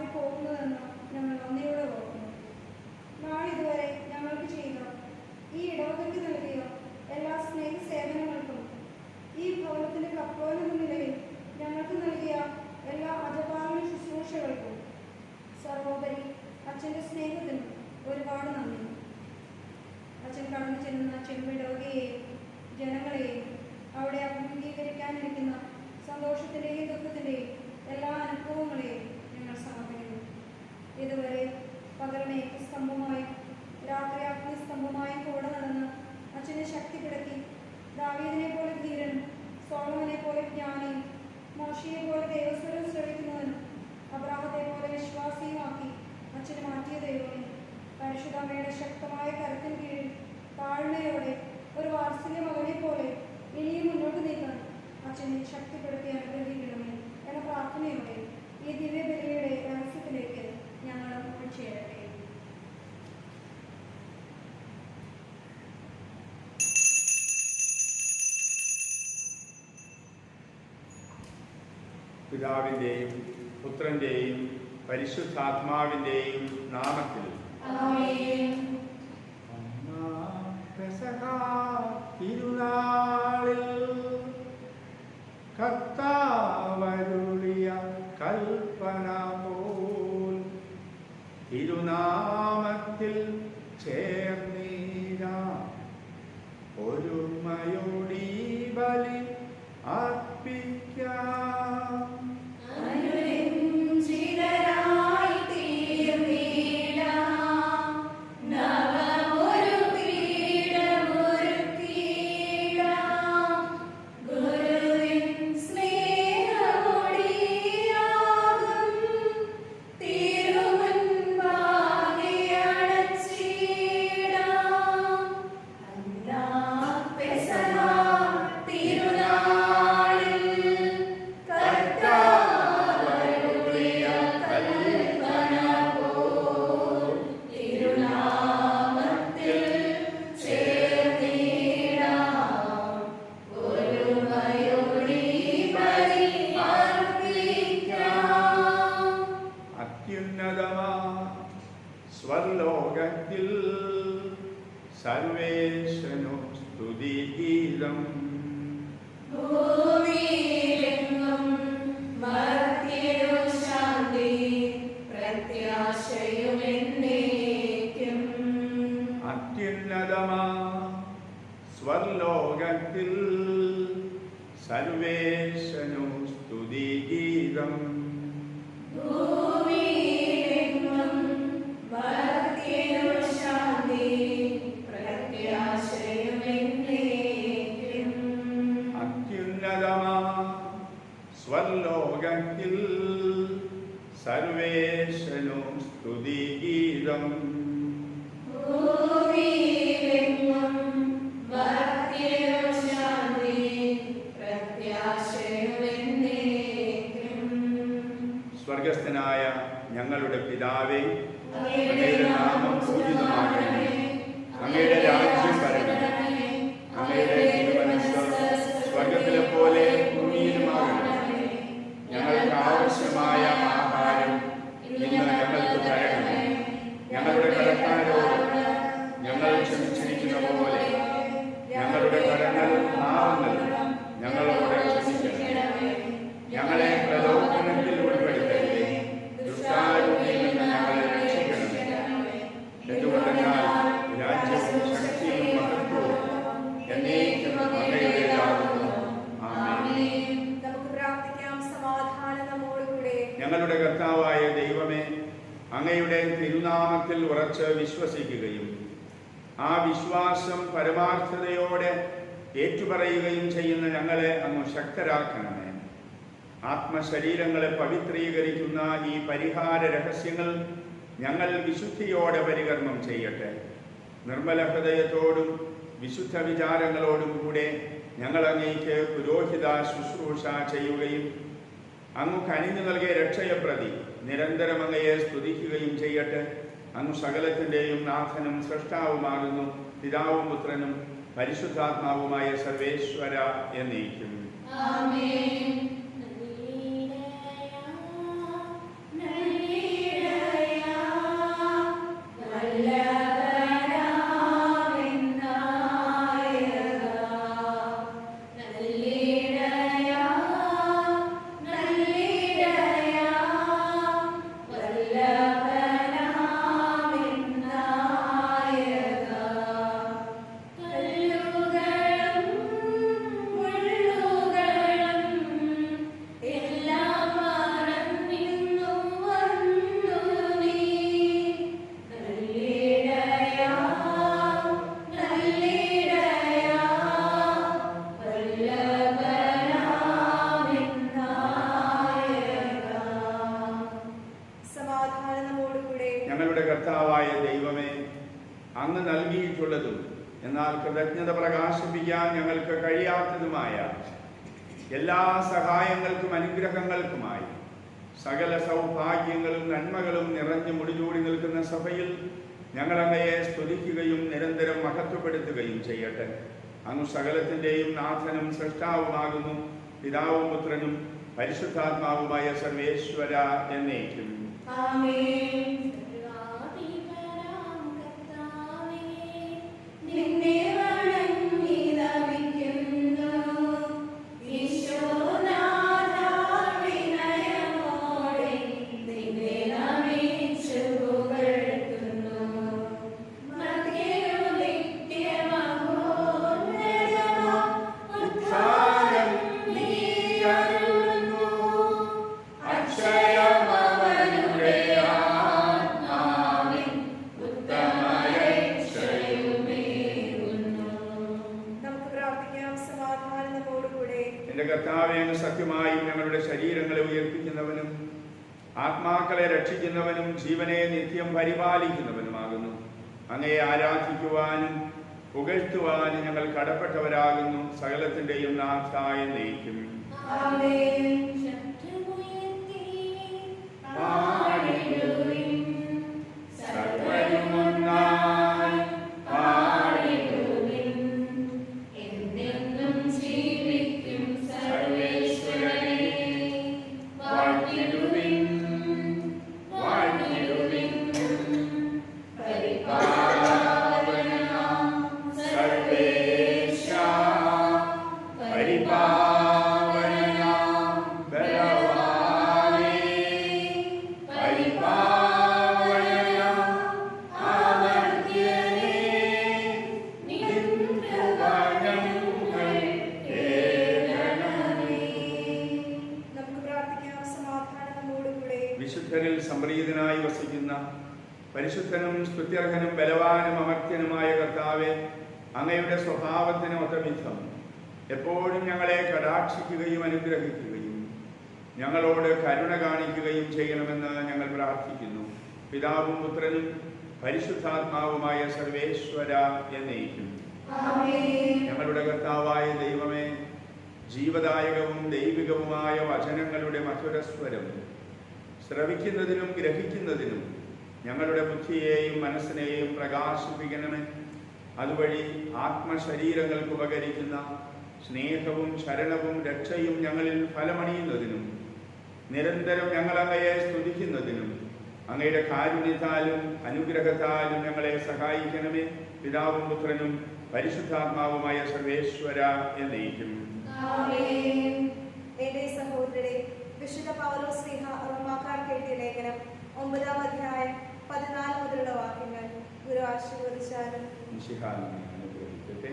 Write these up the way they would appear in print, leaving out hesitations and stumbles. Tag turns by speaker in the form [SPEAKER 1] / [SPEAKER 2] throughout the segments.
[SPEAKER 1] മാറിപ്പോകുന്നതെന്ന് ഞങ്ങൾ നന്ദിയോടെ ഓർക്കുന്നു. നാളിതുവരെ ഞങ്ങൾക്ക് ചെയ്ത, ഈ ഇടവകയ്ക്ക് നൽകിയ എല്ലാ സ്നേഹ സേവനങ്ങൾക്കും, ഈ ഭവനത്തിൻ്റെ കപ്പോലെന്ന നിലയിൽ ഞങ്ങൾക്ക് നൽകിയ എല്ലാ അജപാലന ശുശ്രൂഷകൾക്കും, സർവോപരി അച്ഛൻ്റെ സ്നേഹത്തിനും ഒരുപാട് നന്ദി. അച്ഛൻ കടന്നു ചെല്ലുന്ന ചെമ്പിടവകയെയും ജനങ്ങളെയും അവിടെ അഭിമുഖീകരിക്കാനിരിക്കുന്ന സന്തോഷത്തിൻ്റെയും ദുഃഖത്തിൻ്റെയും എല്ലാ അനുഭവങ്ങളെയും ഞങ്ങൾ സമർപ്പിക്കുന്നു. ഇതുവരെ പകൽ മേഘസ്തംഭമായും രാത്രി അഗ്നിസ്തംഭമായും കൂടെ നടന്ന് അച്ഛനെ ശക്തിപ്പെടുത്തി ദാവീദിനെ പോലെ ധീരനും സോളമനെ പോലെ ജ്ഞാനിയും മോശയെ പോലെ ദൈവസ്വരം ശ്രവിക്കുന്നവനും അബ്രാഹത്തെ പോലെ വിശ്വാസിയുമാക്കി അച്ഛനെ മാറ്റിയ ദൈവമേ, പരിശുദ്ധമ്മയുടെ ശക്തമായ കരത്തിന് കീഴിൽ താഴ്മയോടെ ഒരു വാത്സല്യ മകനെ പോലെ ഇനിയും മുന്നോട്ട് നീക്കാൻ അച്ഛനെ ശക്തിപ്പെടുത്തി അനുഗ്രഹിക്കണമേ എന്ന പ്രാർത്ഥനയോടെ ഈ ദിവ്യബലിയുടെ രഹസ്യത്തിലേക്ക് ഞങ്ങൾ ഉൾച്ചേരട്ടെ.
[SPEAKER 2] പിതാവിൻ്റെയും പുത്രൻ്റെയും പരിശുദ്ധാത്മാവിൻ്റെയും നാമത്തിൽ തിരുനാളിൽ കർത്താവരുളിയ കൽപ്പന പോൽ തിരുനാമത്തിൽ ചേർന്നീര ഒരുമയോടി ബലി അർപ്പിക്കാം. സ്വർലോകത്തിൽ സർവേശനു സ്തുതിഗീതം.
[SPEAKER 3] ഭൂമിയിലെങ്ങും മർത്യനു ശാന്തി പ്രത്യാശയും എന്നേക്കും.
[SPEAKER 2] അത്യുന്നതമാ സ്വർലോകത്തിൽ സർവേശനു സ്തുതിഗീതം. സ്വർലോകത്തിൽ സർവേശനു സ്തുതിഗീതം. സ്വർഗസ്ഥനായ ഞങ്ങളുടെ പിതാവേ, അങ്ങയുടെ നാമം പൂജിതമാകണമേ, അങ്ങയുടെ രാജ്യം വരണമേ, അങ്ങയുടെ തിരുമനസ്സ് സ്വർഗത്തിലെ പോലെ ഭൂമിയിലുമാകണമേ. ഞങ്ങൾക്ക് ആവശ്യമായ ആഹാരം ഇന്ന് ഞങ്ങൾക്ക് തരണമേ. ഞങ്ങളുടെ കടക്കാരോട് ഞങ്ങൾ ക്ഷമിച്ചിരിക്കുന്ന പോലെ ഞങ്ങളുടെ കടങ്ങളും പാപങ്ങളും ഞങ്ങളോട് ക്ഷമിക്കണമേ. ഞങ്ങളെ പ്രലോഭനത്തിൽ ഉൾപ്പെടുത്തരുതേ, ദുഷ്ടാരൂപിയിൽ നിന്ന് ഞങ്ങളെ രക്ഷിക്കണമേ. എന്തുകൊണ്ടെന്നാൽ രാജ്യവും ശക്തിയും മഹത്വവും എന്നേക്കും അങ്ങയുടേതാകുന്നു. ആമേൻ. ഞങ്ങളുടെ കർത്താവായ ദൈവമേ, അങ്ങയുടെ തിരുനാമത്തിൽ ഉറച്ച് വിശ്വസിക്കുകയും ആ വിശ്വാസം പരമാർത്ഥതയോടെ ഏറ്റുപറയുകയും ചെയ്യുന്ന ഞങ്ങളെ അങ്ങ് ശക്തരാക്കണമേ. ആത്മശരീരങ്ങളെ പവിത്രീകരിക്കുന്ന ഈ പരിഹാര രഹസ്യങ്ങൾ ഞങ്ങൾ വിശുദ്ധിയോടെ പരികർമ്മം ചെയ്യട്ടെ. നിർമ്മല ഹൃദയത്തോടും വിശുദ്ധ വിചാരങ്ങളോടും കൂടെ ഞങ്ങൾ അങ്ങേക്ക് പുരോഹിത ശുശ്രൂഷ ചെയ്യുകയും അങ്ങ് കനിഞ്ഞു നൽകിയ രക്ഷയെ പ്രതി നിരന്തരം അങ്ങയെ സ്തുതിക്കുകയും ചെയ്യട്ടെ. അങ്ങ് സകലത്തിൻ്റെയും നാഥനും സൃഷ്ടാവുമാകുന്നു. പിതാവും പുത്രനും പരിശുദ്ധാത്മാവുമായ സർവേശ്വര എന്നേക്കും.
[SPEAKER 3] ആമേൻ.
[SPEAKER 2] കൃതജ്ഞത പ്രകാശിപ്പിക്കാൻ ഞങ്ങൾക്ക് കഴിയാത്തതുമായ എല്ലാ സഹായങ്ങൾക്കും അനുഗ്രഹങ്ങൾക്കുമായി സകല സൗഭാഗ്യങ്ങളും നന്മകളും നിറഞ്ഞു മുടിചൂടി നിൽക്കുന്ന സഭയിൽ ഞങ്ങൾ അങ്ങയെ സ്തുതിക്കുകയും നിരന്തരം മഹത്വപ്പെടുത്തുകയും ചെയ്യട്ടെ. അങ്ങ് സകലത്തിൻ്റെയും നാഥനും സൃഷ്ടാവുമാകുന്നു. പിതാവും പുത്രനും പരിശുദ്ധാത്മാവുമായ സർവേശ്വര എന്നേക്കും.
[SPEAKER 3] ആമേൻ. നിന്നെ വണങ്ങി നമിക്കുന്നു ഈശോനാഥാ, വിനയമോടെ നിന്നെ നമിച്ചു പുകഴ്ത്തുന്നു. മധ്യയോ നിത്യമഹോന്നതമാം ഉദ്ധാരം നീ അരുളുന്നു. അക്ഷയമവനുടെ ആത്മാവിൻ ഉത്തമരക്ഷയുമേകുന്നു.
[SPEAKER 1] നമുക്ക് പ്രാർത്ഥിക്കാം. സമാധാനം നമ്മോടുകൂടെ.
[SPEAKER 2] എന്റെ കർത്താവേ, അങ്ങ് സത്യമായും ഞങ്ങളുടെ ശരീരങ്ങളെ ഉയർപ്പിക്കുന്നവനും ആത്മാക്കളെ രക്ഷിക്കുന്നവനും ജീവനെ നിത്യം പരിപാലിക്കുന്നവനുമാകുന്നു. അങ്ങയെ ആരാധിക്കുവാനും പുകഴ്ത്തുവാനും ഞങ്ങൾ കടപ്പെട്ടവരാകുന്നു. സകലത്തിന്റെയും നാഥായ എന്നേക്കും.
[SPEAKER 3] ആമേൻ. ശബ്ദമുയർത്തി പാടിടുവിൻ,
[SPEAKER 2] സർവ്വരുമൊന്നായി
[SPEAKER 3] പാടിടുവിൻ. എന്നെന്നും ജീവിക്കും സർവേശ്വരനെ വാഴ്ത്തിടുവിൻ, വാഴ്ത്തിടുവിൻ. പരിപാലനാം സർവേശ,
[SPEAKER 2] പരിപാവനാം ബലവാനേ, പരിപാവനാം അമർത്യനേ, നിൻ കൃപ ഞങ്ങൾ കേൾക്കണമേ.
[SPEAKER 1] നമുക്ക് പ്രാർത്ഥിക്കാം. സമാധാനം നമ്മോടുകൂടെ.
[SPEAKER 2] വിശുദ്ധരിൽ സംപ്രീതനായി വസിക്കുന്ന പരിശുദ്ധനും സ്തുത്യർഹനും ബലവാനും അമർത്യനുമായ കർത്താവെ, അങ്ങയുടെ സ്വഭാവത്തിന് ഒത്തവിധം എപ്പോഴും ഞങ്ങളെ കടാക്ഷിക്കുകയും അനുഗ്രഹിക്കുകയും ഞങ്ങളോട് കരുണ കാണിക്കുകയും ചെയ്യണമെന്ന് ഞങ്ങൾ പ്രാർത്ഥിക്കുന്നു. പിതാവും പുത്രനും പരിശുദ്ധാത്മാവുമായ സർവേശ്വര എന്നേക്കും.
[SPEAKER 3] ആമേൻ.
[SPEAKER 2] ഞങ്ങളുടെ കർത്താവായ ദൈവമേ, ജീവദായകവും ദൈവികവുമായ വചനങ്ങളുടെ മധുരസ്വരം ശ്രവിക്കുന്നതിനും ഗ്രഹിക്കുന്നതിനും ഞങ്ങളുടെ ബുദ്ധിയെയും മനസ്സിനെയും പ്രകാശിപ്പിക്കണമേ. അതുവഴി ആത്മശരീരങ്ങൾക്ക് ഉപകരിക്കുന്ന സ്നേഹവും ശരണവും രക്ഷയും ഞങ്ങളിൽ ഫലമണിയുന്നതിനും നിരന്തരം ഞങ്ങൾ അങ്ങയെ സ്തുതിക്കുന്നതിനും അങ്ങയുടെ കാരുണ്യത്താലും അനുഗ്രഹത്താലും ഞങ്ങളെ സഹായിക്കണമേ. പിതാവും പുത്രനും പരിശുദ്ധാത്മാവുമായ സർവേശ്വര എന്നേക്കും.
[SPEAKER 3] ആമേൻ.
[SPEAKER 1] എന്റെ സഹോദരരെ, വിശുദ്ധ പൗലോസ് ശ്ലീഹ റോമാക്കാർക്ക് എഴുതിയ ലേഖനം 9-ാം അധ്യായം 14 മുതലുള്ള വാക്യങ്ങൾ ഗുരു ആശീർവദിച്ചാലും.
[SPEAKER 2] മിശിഹായെ അനുഗ്രഹിക്കട്ടെ.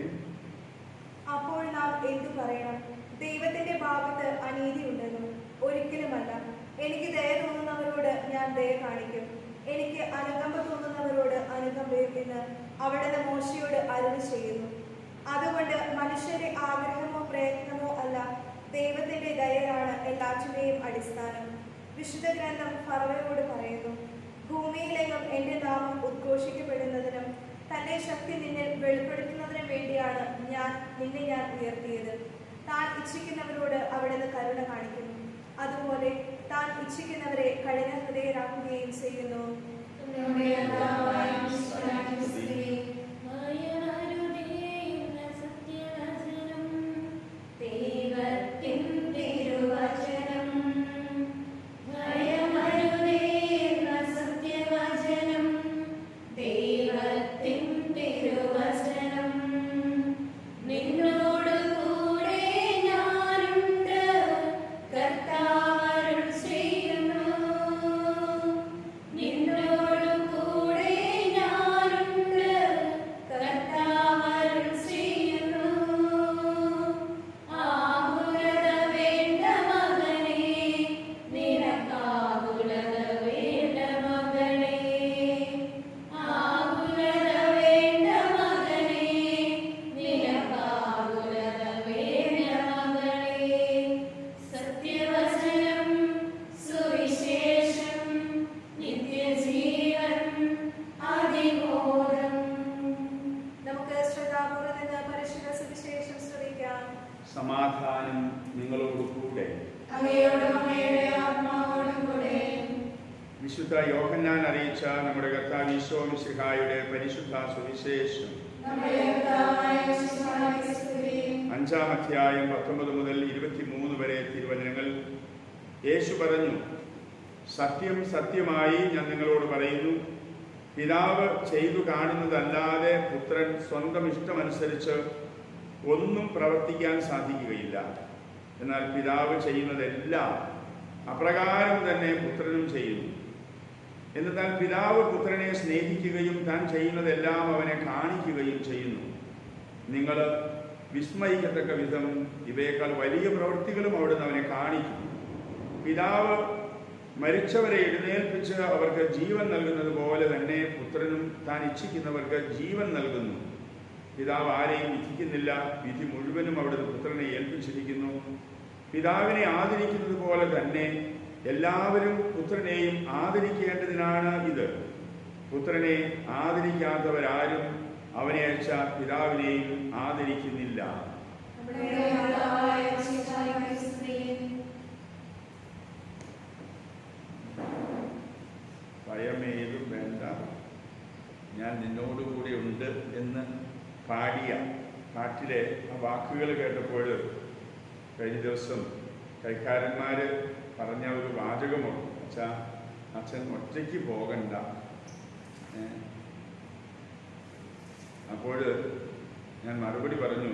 [SPEAKER 1] അപ്പോൾ നാം എന്തു പറയണം? ദൈവത്തിന്റെ ഭാഗത്ത് അനീതി ഉണ്ടെന്നും? ഒരിക്കലുമല്ല. എനിക്ക് ദയ തോന്നുന്നവരോട് ഞാൻ ദയ കാണിക്കും, എനിക്ക് അനുകമ്പ തോന്നുന്നവരോട് അനുകമ്പയും എന്ന് അവിടുന്ന് മോശയോട് അരുളി ചെയ്യുന്നു. അതുകൊണ്ട് മനുഷ്യന്റെ ആഗ്രഹമോ പ്രയത്നമോ അല്ല, ദൈവത്തിന്റെ ദയയാണ് എല്ലാറ്റിന്റെയും അടിസ്ഥാനം. വിശുദ്ധ ഗ്രന്ഥം ഫറവയോട് പറയുന്നു, ഭൂമിയിലെങ്ങും എന്റെ നാമം ഉദ്ഘോഷിക്കപ്പെടുന്നതിനും തന്റെ ശക്തി നിന്നിൽ വെളിപ്പെടുത്തുന്നതിനും വേണ്ടിയാണ് നിന്നെ ഞാൻ ഉയർത്തിയത്. താൻ ഇച്ഛിക്കുന്നവരോട് അവിടുന്ന് കരുണ കാണിക്കുന്നു, അതുപോലെ താൻ ഇച്ഛിക്കുന്നവരെ കഠിന ഹൃദയരാക്കുകയും ചെയ്യുന്നു.
[SPEAKER 3] നിന്നോട് കൂടെ ഞാനുണ്ട്, കർത്താവരുൾ ചെയ്യുന്നു. നിന്നോട് കൂടെ ഞാനുണ്ട്,
[SPEAKER 2] സമാധാനം നിങ്ങളോട് കൂടെ.
[SPEAKER 3] അങ്ങയോടും അങ്ങയുടെ ആത്മാവോടും കൂടെ.
[SPEAKER 2] വിശുദ്ധ യോഹന്നാൻ അറിയിച്ച നമ്മുടെ കർത്താവ് ഈശോ മിശിഹായുടെ പരിശുദ്ധ സുവിശേഷം
[SPEAKER 3] നമ്മുടെ കർത്താവായ യേശുക്രിസ്തുവിന്റെ സ്തുതി.
[SPEAKER 2] 5-ാം അധ്യായം 19 മുതൽ 23 വരെ തിരുവചനങ്ങൾ. യേശു പറഞ്ഞു, സത്യം സത്യമായി ഞാൻ നിങ്ങളോട് പറയുന്നു, പിതാവ് ചെയ്തു കാണുന്നതല്ലാതെ പുത്രൻ സ്വന്തം ഇഷ്ടമനുസരിച്ച് ഒന്നും പ്രവർത്തിക്കാൻ സാധിക്കുകയില്ല. എന്നാൽ പിതാവ് ചെയ്യുന്നതെല്ലാം അപ്രകാരം തന്നെ പുത്രനും ചെയ്യുന്നു. എന്നാൽ പിതാവ് പുത്രനെ സ്നേഹിക്കുകയും താൻ ചെയ്യുന്നതെല്ലാം അവനെ കാണിക്കുകയും ചെയ്യുന്നു. നിങ്ങൾ വിസ്മയിക്കത്തക്ക വിധം ഇവയേക്കാൾ വലിയ പ്രവൃത്തികളും അവിടുന്ന് അവനെ കാണിക്കും. പിതാവ് മരിച്ചവരെ എഴുന്നേൽപ്പിച്ച് അവർക്ക് ജീവൻ നൽകുന്നത് പോലെ തന്നെ പുത്രനും താൻ ഇച്ഛിക്കുന്നവർക്ക് ജീവൻ നൽകുന്നു. പിതാവ് ആരെയും വിധിക്കുന്നില്ല, വിധി മുഴുവനും അവിടുന്ന് പുത്രനെ ഏൽപ്പിച്ചിരിക്കുന്നു. പിതാവിനെ ആദരിക്കുന്നത് പോലെ തന്നെ എല്ലാവരും പുത്രനെയും ആദരിക്കേണ്ടതിനാണ് ഇത്. പുത്രനെ ആദരിക്കാത്തവരാരും അവനെ അയച്ച പിതാവിനെയും ആദരിക്കുന്നില്ല.
[SPEAKER 3] നമ്മുടെ കർത്താവായ യേശുക്രിസ്തുവിന്റെ സ്തുതി.
[SPEAKER 2] ഭയമേതും വേണ്ട, ഞാൻ നിന്നോടുകൂടി ഉണ്ട് എന്ന് പാടിയ പാട്ടിലെ ആ വാക്കുകൾ കേട്ടപ്പോൾ കഴിഞ്ഞ ദിവസം കൈക്കാരന്മാർ പറഞ്ഞ ഒരു വാചകമുണ്ട്. അച്ഛൻ ഒറ്റയ്ക്ക് പോകണ്ട. അപ്പോൾ ഞാൻ മറുപടി പറഞ്ഞു,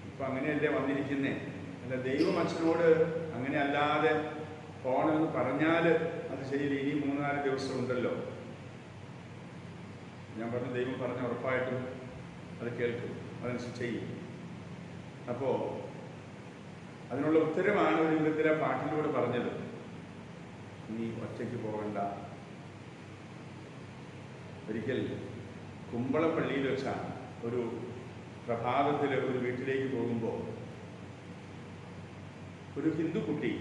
[SPEAKER 2] ഇപ്പം അങ്ങനെയല്ലേ വന്നിരിക്കുന്നേ, അല്ല ദൈവം അച്ഛനോട് അങ്ങനെ അല്ലാതെ പോകണമെന്ന് പറഞ്ഞാൽ അത് ശരിയില്ല, ഇനി 3-4 ദിവസം ഉണ്ടല്ലോ. ഞാൻ പറഞ്ഞു, ദൈവം പറഞ്ഞ ഉറപ്പായിട്ടും അത് കേൾക്കും, അതനുസരിച്ച് ചെയ്യും. അപ്പോൾ അതിനുള്ള ഉത്തരമാണ് ഒരു വിധത്തിലെ പാട്ടിലൂടെ പറഞ്ഞത്. നീ ഒറ്റയ്ക്ക് പോകണ്ട. ഒരിക്കൽ കുമ്പളപ്പള്ളിയിൽ വെച്ചാണ് ഒരു പ്രഭാതത്തിൽ ഒരു വീട്ടിലേക്ക് പോകുമ്പോൾ ഒരു ഹിന്ദു കുട്ടി,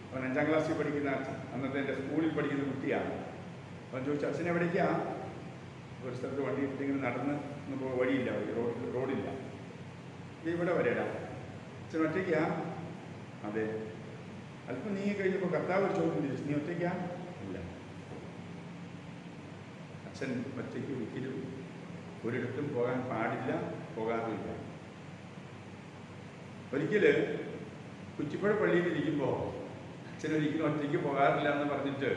[SPEAKER 2] അവൻ 5-ാം ക്ലാസ്സിൽ പഠിക്കുന്ന, അന്നത്തെ എൻ്റെ സ്കൂളിൽ പഠിക്കുന്ന കുട്ടിയാണ്. അവൻ ചോദിച്ചു, അച്ഛൻ എവിടേക്കാ? ഒരു സ്ഥലത്ത് വണ്ടി ഇട്ടിങ്ങനെ നടന്ന് വഴിയില്ല, റോഡില്ല. ഇവിടെ വരെടാ, അച്ഛൻ ഒറ്റയ്ക്കാ? അതെ. അല്പം നീങ്ങി കഴിഞ്ഞപ്പോൾ കർത്താവ് ഒരു ചോദ്യം ചോദിച്ചു, നീ ഒറ്റയ്ക്കാ? ഇല്ല. അച്ഛൻ ഒറ്റയ്ക്ക് ഒരിക്കലും ഒരിടത്തും പോകാൻ പാടില്ല, പോകാറില്ല. ഒരിക്കൽ കുറ്റിപ്പുഴ പള്ളിയിൽ ഇരിക്കുമ്പോൾ അച്ഛൻ ഒരിക്കലും ഒറ്റയ്ക്ക് പോകാറില്ല എന്ന് പറഞ്ഞിട്ട്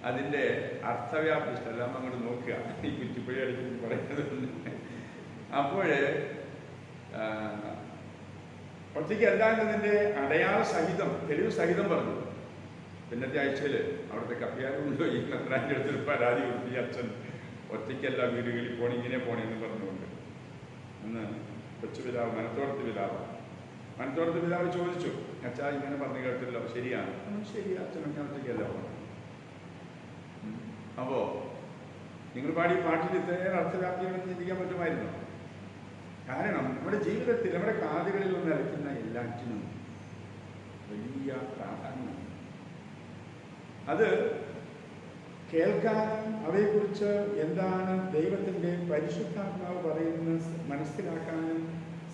[SPEAKER 2] അതിൻ്റെ അർത്ഥവ്യാപ്തി എല്ലാം അങ്ങോട്ട് നോക്കുക, ഈ കുറ്റിപ്പുഴ അടുത്ത് പറയുന്നത്. അപ്പോൾ ഒറ്റയ്ക്ക് അല്ല എന്നതിൻ്റെ അടയാള സഹിതം, തെളിവ് സഹിതം പറഞ്ഞു. പിന്നത്തെ ആഴ്ചയിൽ അവിടുത്തെ കപ്പ്യാരുണ്ടോ ഈ കത്രാൻ്റെ അടുത്തൊരു പരാതി കൊടുത്ത്, അച്ഛൻ ഒറ്റയ്ക്കല്ല വീടുകളിൽ പോണി, ഇങ്ങനെ പോണെന്ന് പറഞ്ഞുകൊണ്ട്. അന്ന് കൊച്ചുപിതാവ്, മനത്തോടത്ത് പിതാവ് ചോദിച്ചു, അച്ഛാ ഇങ്ങനെ പറഞ്ഞു കേട്ടല്ലോ, ശരിയാണ്? ശരി, അച്ഛൻ ഞാൻ ഒറ്റയ്ക്കല്ല പോകണം. അപ്പോൾ നിങ്ങൾ പാടിയ പാട്ടിൽ ഇത്രയേറെ അർത്ഥവ്യാപ്തികളെന്ന് ചിന്തിക്കാൻ പറ്റുമായിരുന്നു. കാരണം നമ്മുടെ ജീവിതത്തിൽ, നമ്മുടെ കാതുകളിൽ നിന്ന് അലയ്ക്കുന്ന എല്ലാറ്റിനും വലിയ പ്രാധാന്യമാണ്. അത് കേൾക്കാനും അവയെക്കുറിച്ച് എന്താണ് ദൈവത്തിൻ്റെ പരിശുദ്ധാത്മാവ് പറയുന്നത് മനസ്സിലാക്കാനും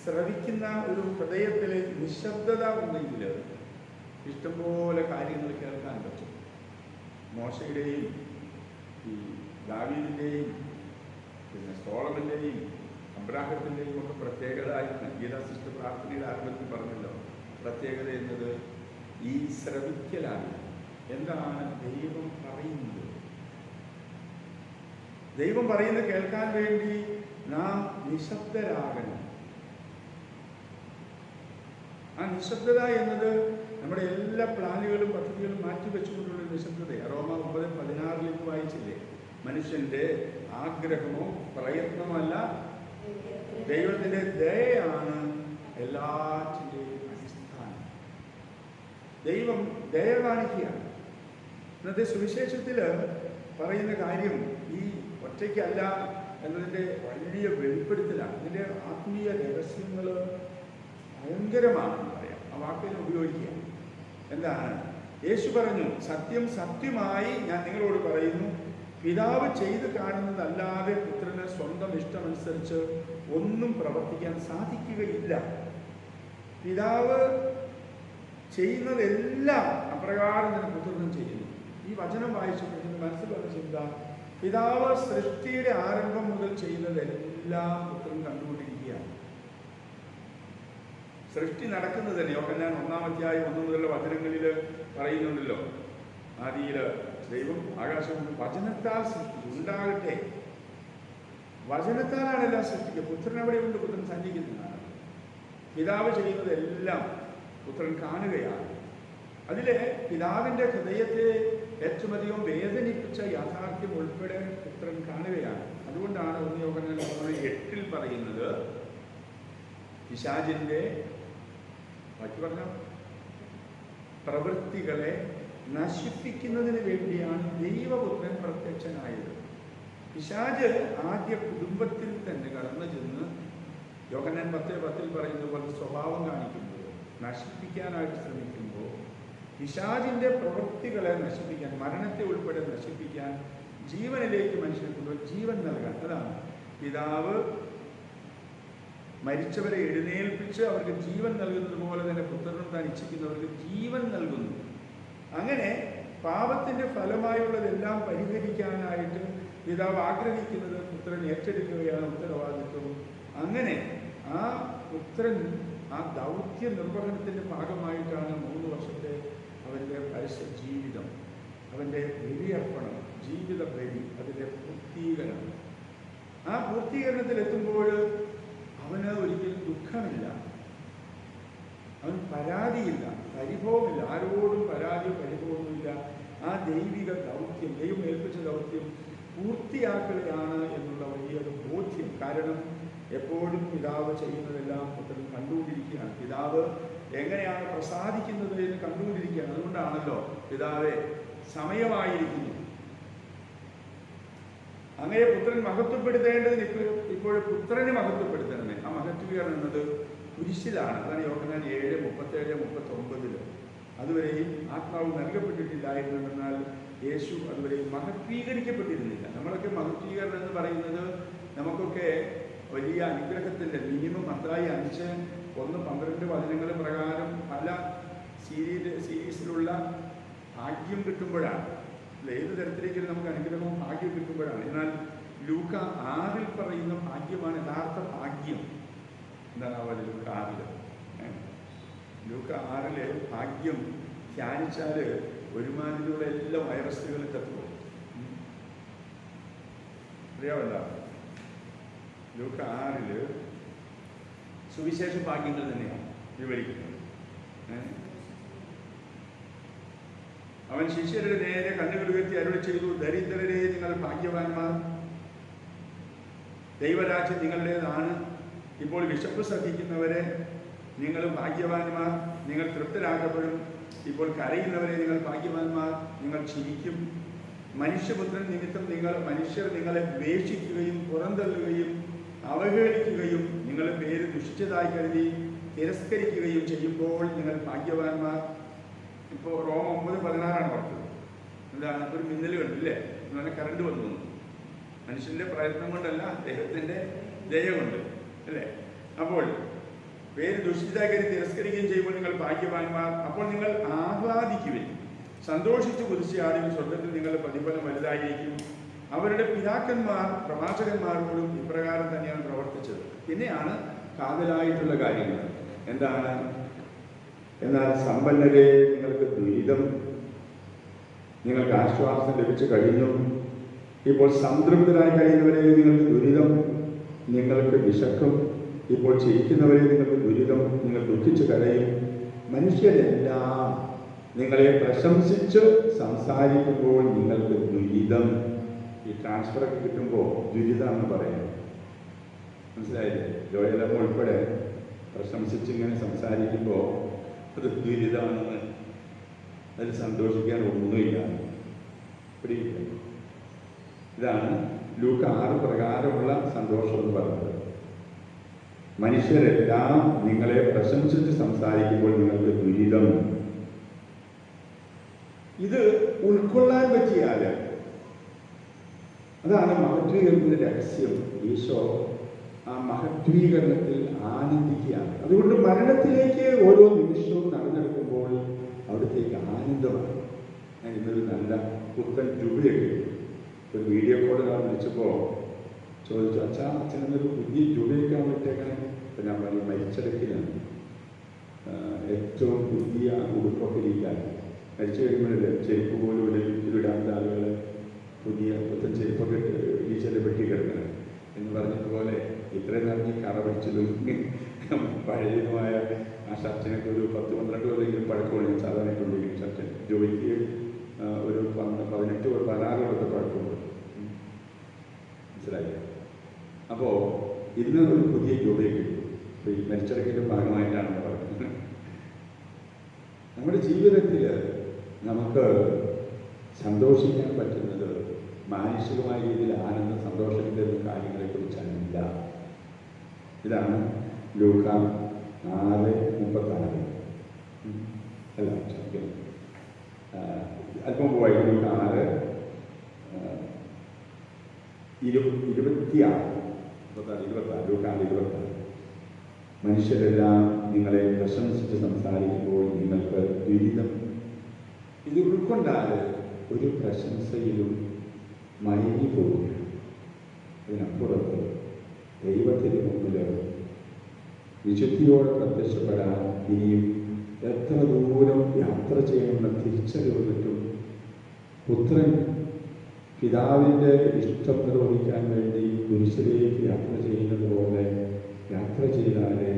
[SPEAKER 2] ശ്രവിക്കുന്ന ഒരു ഹൃദയത്തിലെ നിശബ്ദത ഉണ്ടെങ്കിൽ ഇഷ്ടംപോലെ കാര്യങ്ങൾ കേൾക്കാൻ പറ്റും. മോശയുടെയും ഈ ദാവീദിൻ്റെയും പിന്നെ സോളമൻ്റെയും അബ്രാഹത്തിൻ്റെയും ഒക്കെ പ്രത്യേകത ഗീതാസിഷ്ട പ്രാർത്ഥനയുടെ ആരംഭത്തിൽ പറഞ്ഞല്ലോ, പ്രത്യേകത എന്നത് ഈ ശ്രവിക്കലാണ്. എന്താണ് ദൈവം പറയുന്നത്? ദൈവം പറയുന്നത് കേൾക്കാൻ വേണ്ടി നാം നിശബ്ദരാകണം. ആ നിശബ്ദത എന്നത് നമ്മുടെ എല്ലാ പ്ലാനുകളും പദ്ധതികളും മാറ്റിവെച്ചുകൊണ്ടുള്ള നിശബ്ദതയാണ്. റോമ 9:16 വായിച്ചില്ലേ? മനുഷ്യന്റെ ആഗ്രഹമോ പ്രയത്നമല്ല, ദൈവത്തിന്റെ ദയയാണ് എല്ലാറ്റിൻ്റെയും അടിസ്ഥാനം. ദൈവം ദയ കാണിക്കുകയാണ്. ഇന്നത്തെ സുവിശേഷത്തിൽ പറയുന്ന കാര്യം ഈ ഒറ്റയ്ക്കല്ല എന്നതിൻ്റെ വലിയ വെളിപ്പെടുത്തലാണ്. ഇതിൻ്റെ ആത്മീയ രഹസ്യങ്ങൾ ഭയങ്കരമാണെന്ന് പറയാം. ആ വാക്കുകൾ ഉപയോഗിക്കുക. എന്താണ്? യേശു പറഞ്ഞു, സത്യം സത്യമായി ഞാൻ നിങ്ങളോട് പറയുന്നു, പിതാവ് ചെയ്ത് കാണുന്നതല്ലാതെ പുത്രന് സ്വന്തം ഇഷ്ടമനുസരിച്ച് ഒന്നും പ്രവർത്തിക്കാൻ സാധിക്കുകയില്ല. പിതാവ് ചെയ്യുന്നതെല്ലാം അപ്രകാരം തന്നെ പുത്രനും ചെയ്യുന്നു. ഈ വചനം വായിച്ചപ്പോൾ മനസ്സിൽ വന്ന ചിന്ത, പിതാവ് സൃഷ്ടിയുടെ ആരംഭം മുതൽ ചെയ്യുന്നതെല്ലാം പുത്രൻ കണ്ടുകൊണ്ടിരിക്കുകയാണ്. സൃഷ്ടി നടക്കുന്നത് തന്നെ യോഹന്നാൻ 1-ാം അധ്യായം 1 മുതലുള്ള വചനങ്ങളിൽ പറയുന്നുണ്ടല്ലോ, ആദിയിൽ ദൈവം ആകാശം വചനത്താൽ സൃഷ്ടിച്ചു, ഉണ്ടാകട്ടെ. വചനത്താലാണ് എല്ലാം സൃഷ്ടിക്കുക. പുത്രൻ എവിടെയുണ്ട്? പുത്രൻ സഞ്ചരിക്കുന്നതാണ്. പിതാവ് ചെയ്യുന്നതെല്ലാം പുത്രൻ കാണുകയാണ്. അതിലെ പിതാവിൻ്റെ ഹൃദയത്തെ ഏറ്റവും അധികം വേദനിപ്പിച്ച യാഥാർത്ഥ്യം ഉൾപ്പെടെ പുത്രൻ കാണുകയാണ്. അതുകൊണ്ടാണ് 1 യോഹന്നാൻ 8 പറയുന്നത്, പിശാചിന്റെ ബാക്കി പറഞ്ഞ പ്രവൃത്തികളെ നശിപ്പിക്കുന്നതിന് വേണ്ടിയാണ് ദൈവപുത്രൻ പ്രത്യക്ഷനായത്. പിശാച് ആദ്യ കുടുംബത്തിൽ തന്നെ കടന്നു ചെന്ന് യോഹന്നാൻ 10:10 പറയുന്ന പോലെ സ്വഭാവം കാണിക്കുമ്പോൾ, നശിപ്പിക്കാനായിട്ട് ശ്രമിക്കുമ്പോൾ, പിശാചിന്റെ പ്രവൃത്തികളെ നശിപ്പിക്കാൻ, മരണത്തെ ഉൾപ്പെടെ നശിപ്പിക്കാൻ, ജീവനിലേക്ക് മനുഷ്യനെ കൊണ്ടുപോയി ജീവൻ നൽകാൻ. അതാണ് പിതാവ് മരിച്ചവരെ എഴുന്നേൽപ്പിച്ച് അവർക്ക് ജീവൻ നൽകുന്നത് പോലെ തന്നെ പുത്രനും താൻ ഇച്ഛിക്കുന്നവർക്ക് ജീവൻ നൽകുന്നു. അങ്ങനെ പാപത്തിന്റെ ഫലമായുള്ളതെല്ലാം പരിഹരിക്കാനായിട്ട് പിതാവ് ആഗ്രഹിക്കുന്നത് പുത്രൻ ഏറ്റെടുക്കുകയാണ് ഉത്തരവാദിത്വം. അങ്ങനെ ആ പുത്രൻ ആ ദൗത്യ നിർവഹണത്തിന്റെ ഭാഗമായിട്ടാണ് 3 വർഷത്തെ അവൻ്റെ പരസ്യ ജീവിതം, അവൻ്റെ ബലിയർപ്പണം, ജീവിത ബലി, അതിൻ്റെ പൂർത്തീകരണം. ആ പൂർത്തീകരണത്തിലെത്തുമ്പോൾ അവന് ഒരിക്കലും ദുഃഖമില്ല, അവന് പരാതിയില്ല, പരിഭവമില്ല, ആരോടും പരാതിയോ പരിഭവമില്ല. ആ ദൈവിക ദൗത്യം, ദൈവം ഏൽപ്പിച്ച ദൗത്യം പൂർത്തിയാക്കുകയാണ് എന്നുള്ള വലിയൊരു ബോധ്യം. കാരണം എപ്പോഴും പിതാവ് ചെയ്യുന്നതെല്ലാം പുത്രൻ കണ്ടുകൊണ്ടിരിക്കുകയാണ്. പിതാവ് എങ്ങനെയാണ് പ്രസാദിക്കുന്നത് എന്ന് കണ്ടുകൊണ്ടിരിക്കുകയാണ്. അതുകൊണ്ടാണല്ലോ പിതാവെ സമയമായിരിക്കുന്നു, അങ്ങനെ പുത്രൻ മഹത്വപ്പെടുത്തേണ്ടതിന് ഇപ്പോഴും പുത്രനെ മഹത്വപ്പെടുത്തണമേ. ആ മഹത്വീകരണം എന്നത് കുരിശിലാണ്. അതാണ് യോഹന്നാൻ 7:37-39. അതുവരെയും ആത്മാവ് നൽകപ്പെട്ടിട്ടില്ലായിരുന്നെന്നാൽ യേശു അതുവരെയും മഹത്വീകരിക്കപ്പെട്ടിരുന്നില്ല. നമ്മളൊക്കെ മഹത്വീകരണം എന്ന് പറയുന്നത് നമുക്കൊക്കെ വലിയ അനുഗ്രഹത്തിൻ്റെ മിനിമം മത്തായി 5:1-12 വചനങ്ങൾ പ്രകാരം പല സീരീസിലുള്ള ഭാഗ്യം കിട്ടുമ്പോഴാണ്. ഏത് തരത്തിലേക്കും നമുക്ക് അനുഗ്രഹവും ഭാഗ്യം കിട്ടുമ്പോഴാണ്. എന്നാൽ ലൂക്ക 6 പറയുന്ന ഭാഗ്യമാണ് യഥാർത്ഥ ഭാഗ്യം. എന്താണ് ലൂക്ക 6? ലൂക്ക 6 ഭാഗ്യം ധ്യാനിച്ചാൽ ഒരുമാതിരിയുള്ള എല്ലാ വൈറസുകളും തത്തുപോകും. അറിയാമല്ല, ലൂക്ക 6 സുവിശേഷ ഭാഗ്യങ്ങൾ തന്നെയാണ് വിവരിക്കുന്നത്. അവൻ ശിഷ്യരുടെ നേരെ കണ്ണുകൾ ഉയർത്തി അരുളി ചെയ്തു, ദരിദ്രരെ നിങ്ങൾ ഭാഗ്യവാന്മാർ, ദൈവരാജ്യം നിങ്ങളുടേതാണ്. ഇപ്പോൾ വിശപ്പ് സഹിക്കുന്നവരെ നിങ്ങൾ ഭാഗ്യവാന്മാർ, നിങ്ങൾ തൃപ്തരാക്കപ്പെടും. ഇപ്പോൾ കരയുന്നവരെ നിങ്ങൾ ഭാഗ്യവാന്മാർ, നിങ്ങൾ ചിരിക്കും. മനുഷ്യപുത്രൻ നിമിത്തം മനുഷ്യർ നിങ്ങളെ ദ്വേഷിക്കുകയും പുറന്തള്ളുകയും അവഹേളിക്കുകയും നിങ്ങളുടെ പേര് ദുഷിച്ചതായി കരുതി തിരസ്കരിക്കുകയും ചെയ്യുമ്പോൾ നിങ്ങൾ ഭാഗ്യവാന്മാർ. ഇപ്പോൾ റോമ 9:16 പറഞ്ഞത്. എന്താണ്? ഒരു മിന്നൽ കണ്ടില്ലേ? എന്ന് പറഞ്ഞാൽ കറണ്ട് വന്നു. മനുഷ്യന്റെ പ്രയത്നം കൊണ്ടല്ല, ദൈവത്തിന്റെ ദയ കൊണ്ട്, അല്ലേ? അപ്പോൾ പേര് ദുഷിച്ചതായി കരുതി തിരസ്കരിക്കുകയും ചെയ്യുമ്പോൾ നിങ്ങൾ ഭാഗ്യവാന്മാർ. അപ്പോൾ നിങ്ങൾ ആഹ്ലാദിക്കുവിൻ, സന്തോഷിച്ചു കുതിച്ചാടുവിൻ, സ്വർഗത്തിൽ നിങ്ങളുടെ പ്രതിഫലം വലുതായിരിക്കും. അവരുടെ പിതാക്കന്മാർ പ്രവാചകന്മാരോടും ഇപ്രകാരം തന്നെയാണ് പ്രവർത്തിച്ചത്. പിന്നെയാണ് കാതലായിട്ടുള്ള കാര്യങ്ങൾ. എന്താണ്? എന്നാൽ സമ്പന്നരെ നിങ്ങൾക്ക് ദുരിതം, നിങ്ങൾക്ക് ആശ്വാസം ലഭിച്ചു കഴിഞ്ഞു. ഇപ്പോൾ സംതൃപ്തരായി കഴിയുന്നവരെ നിങ്ങൾക്ക് ദുരിതം, നിങ്ങൾക്ക് വിശക്കും. ഇപ്പോൾ ചെയ്യിക്കുന്നവരെ നിങ്ങൾക്ക് ദുരിതം, നിങ്ങൾ ദുഃഖിച്ചു കരയും. മനുഷ്യരെല്ലാം നിങ്ങളെ പ്രശംസിച്ച് സംസാരിക്കുമ്പോൾ നിങ്ങൾക്ക് ദുരിതം. ഈ ട്രാൻസ്ഫറൊക്കെ കിട്ടുമ്പോൾ ദുരിതമെന്ന് പറയാം. മനസ്സിലായില്ലേ? ജോയലമ്മ ഉൾപ്പെടെ പ്രശംസിച്ചിങ്ങനെ സംസാരിക്കുമ്പോൾ അത് ദുരിതമാണെന്ന്, അതിൽ സന്തോഷിക്കാൻ ഒന്നുമില്ല. പിടിയില്ല. ഇതാണ് ലൂക്ക 6 പ്രകാരമുള്ള സന്തോഷം എന്ന് പറയുന്നത്. മനുഷ്യരെല്ലാം നിങ്ങളെ പ്രശംസിച്ച് സംസാരിക്കുമ്പോൾ നിങ്ങൾക്ക് ദുരിതം. ഇത് ഉൾക്കൊള്ളാൻ പറ്റിയാൽ അതാണ് മഹത്വീകരണത്തിന്റെ രഹസ്യം. ഈശോ ആ മഹത്വീകരണത്തിൽ ആനന്ദിക്കുകയാണ്. അതുകൊണ്ട് മരണത്തിലേക്ക് ഓരോ നിമിഷവും നടന്നെടുക്കുമ്പോൾ അവിടത്തേക്ക് ആനന്ദമാണ്. ഞാൻ ഇന്നൊരു നല്ല പുത്തൻ ജുബയൊക്കെ ഒരു വീഡിയോ കോൾ ഞാൻ വിളിച്ചപ്പോൾ ചോദിച്ചു, അച്ഛനൊരു പുതിയ ജുബയൊക്കെ വിട്ടേക്കണേ. അപ്പം ഞാൻ പറഞ്ഞു, മരിച്ചടക്കിലാണ് ഏറ്റവും പുതിയ ഉടുപ്പൊക്കെ ഇരിക്കാൻ. മരിച്ചു കഴിയുമ്പോഴല്ലേ ചെരുപ്പ് പോലും ഇടാത്ത ആളുകൾ പുതിയ പുത്തൻ ചെരുപ്പൊക്കെ ഈശ്വരെ പെട്ടി കിടക്കണം എന്ന് പറഞ്ഞതുപോലെ ഇത്രയും നിറഞ്ഞ് കറ പിടിച്ചതും പഴയതുമായ ആ ഷർട്ടിനൊക്കെ ഒരു 10-12 കൊല്ലെങ്കിലും പഴക്കമുള്ള സാധാരണ കൊണ്ടിരിക്കും ഷർട്ട്. ജോലിക്ക് ഒരു 18-16 കൊല്ലത്തെ പഴക്കമുണ്ട്. മനസ്സിലായി? അപ്പോൾ ഇന്ന് ഒരു പുതിയ ജോലിയൊക്കെ കിട്ടും. അപ്പോൾ ഈ മരിച്ചടക്കിൻ്റെ ഭാഗമായിട്ടാണ് പറയുന്നത്. നമ്മുടെ ജീവിതത്തിൽ നമുക്ക് സന്തോഷിക്കാൻ പറ്റുന്നത് മാനുഷികമായ രീതിയിൽ ആനന്ദ സന്തോഷം തരുന്ന കാര്യങ്ങളെക്കുറിച്ചല്ല. ഇതാണ് ലൂക്ക 6:36. അല്ല, ക്ഷമിക്കണം, അല്പം പോയി. ലൂക്ക 6:26. ലൂക്ക 6:26. മനുഷ്യരെല്ലാം നിങ്ങളെ പ്രശംസിച്ച് സംസാരിക്കുമ്പോൾ നിങ്ങൾക്ക് ദുരിതം. ഇത് ഉൾക്കൊണ്ടാൽ ഒരു പ്രശംസയിലും മയങ്ങി പോവുകയാണ്. അതിനപ്പുറത്ത് ദൈവത്തിന് മുമ്പിൽ വിശുദ്ധിയോടെ പ്രത്യക്ഷപ്പെടാൻ ഇനിയും എത്ര ദൂരം യാത്ര ചെയ്യണമെന്ന് തിരിച്ചറിവ് കിട്ടും. പുത്രൻ പിതാവിൻ്റെ ഇഷ്ടം നിർവഹിക്കാൻ വേണ്ടി കുരിശിലേക്ക് യാത്ര ചെയ്യുന്നത് പോലെ യാത്ര ചെയ്താലേ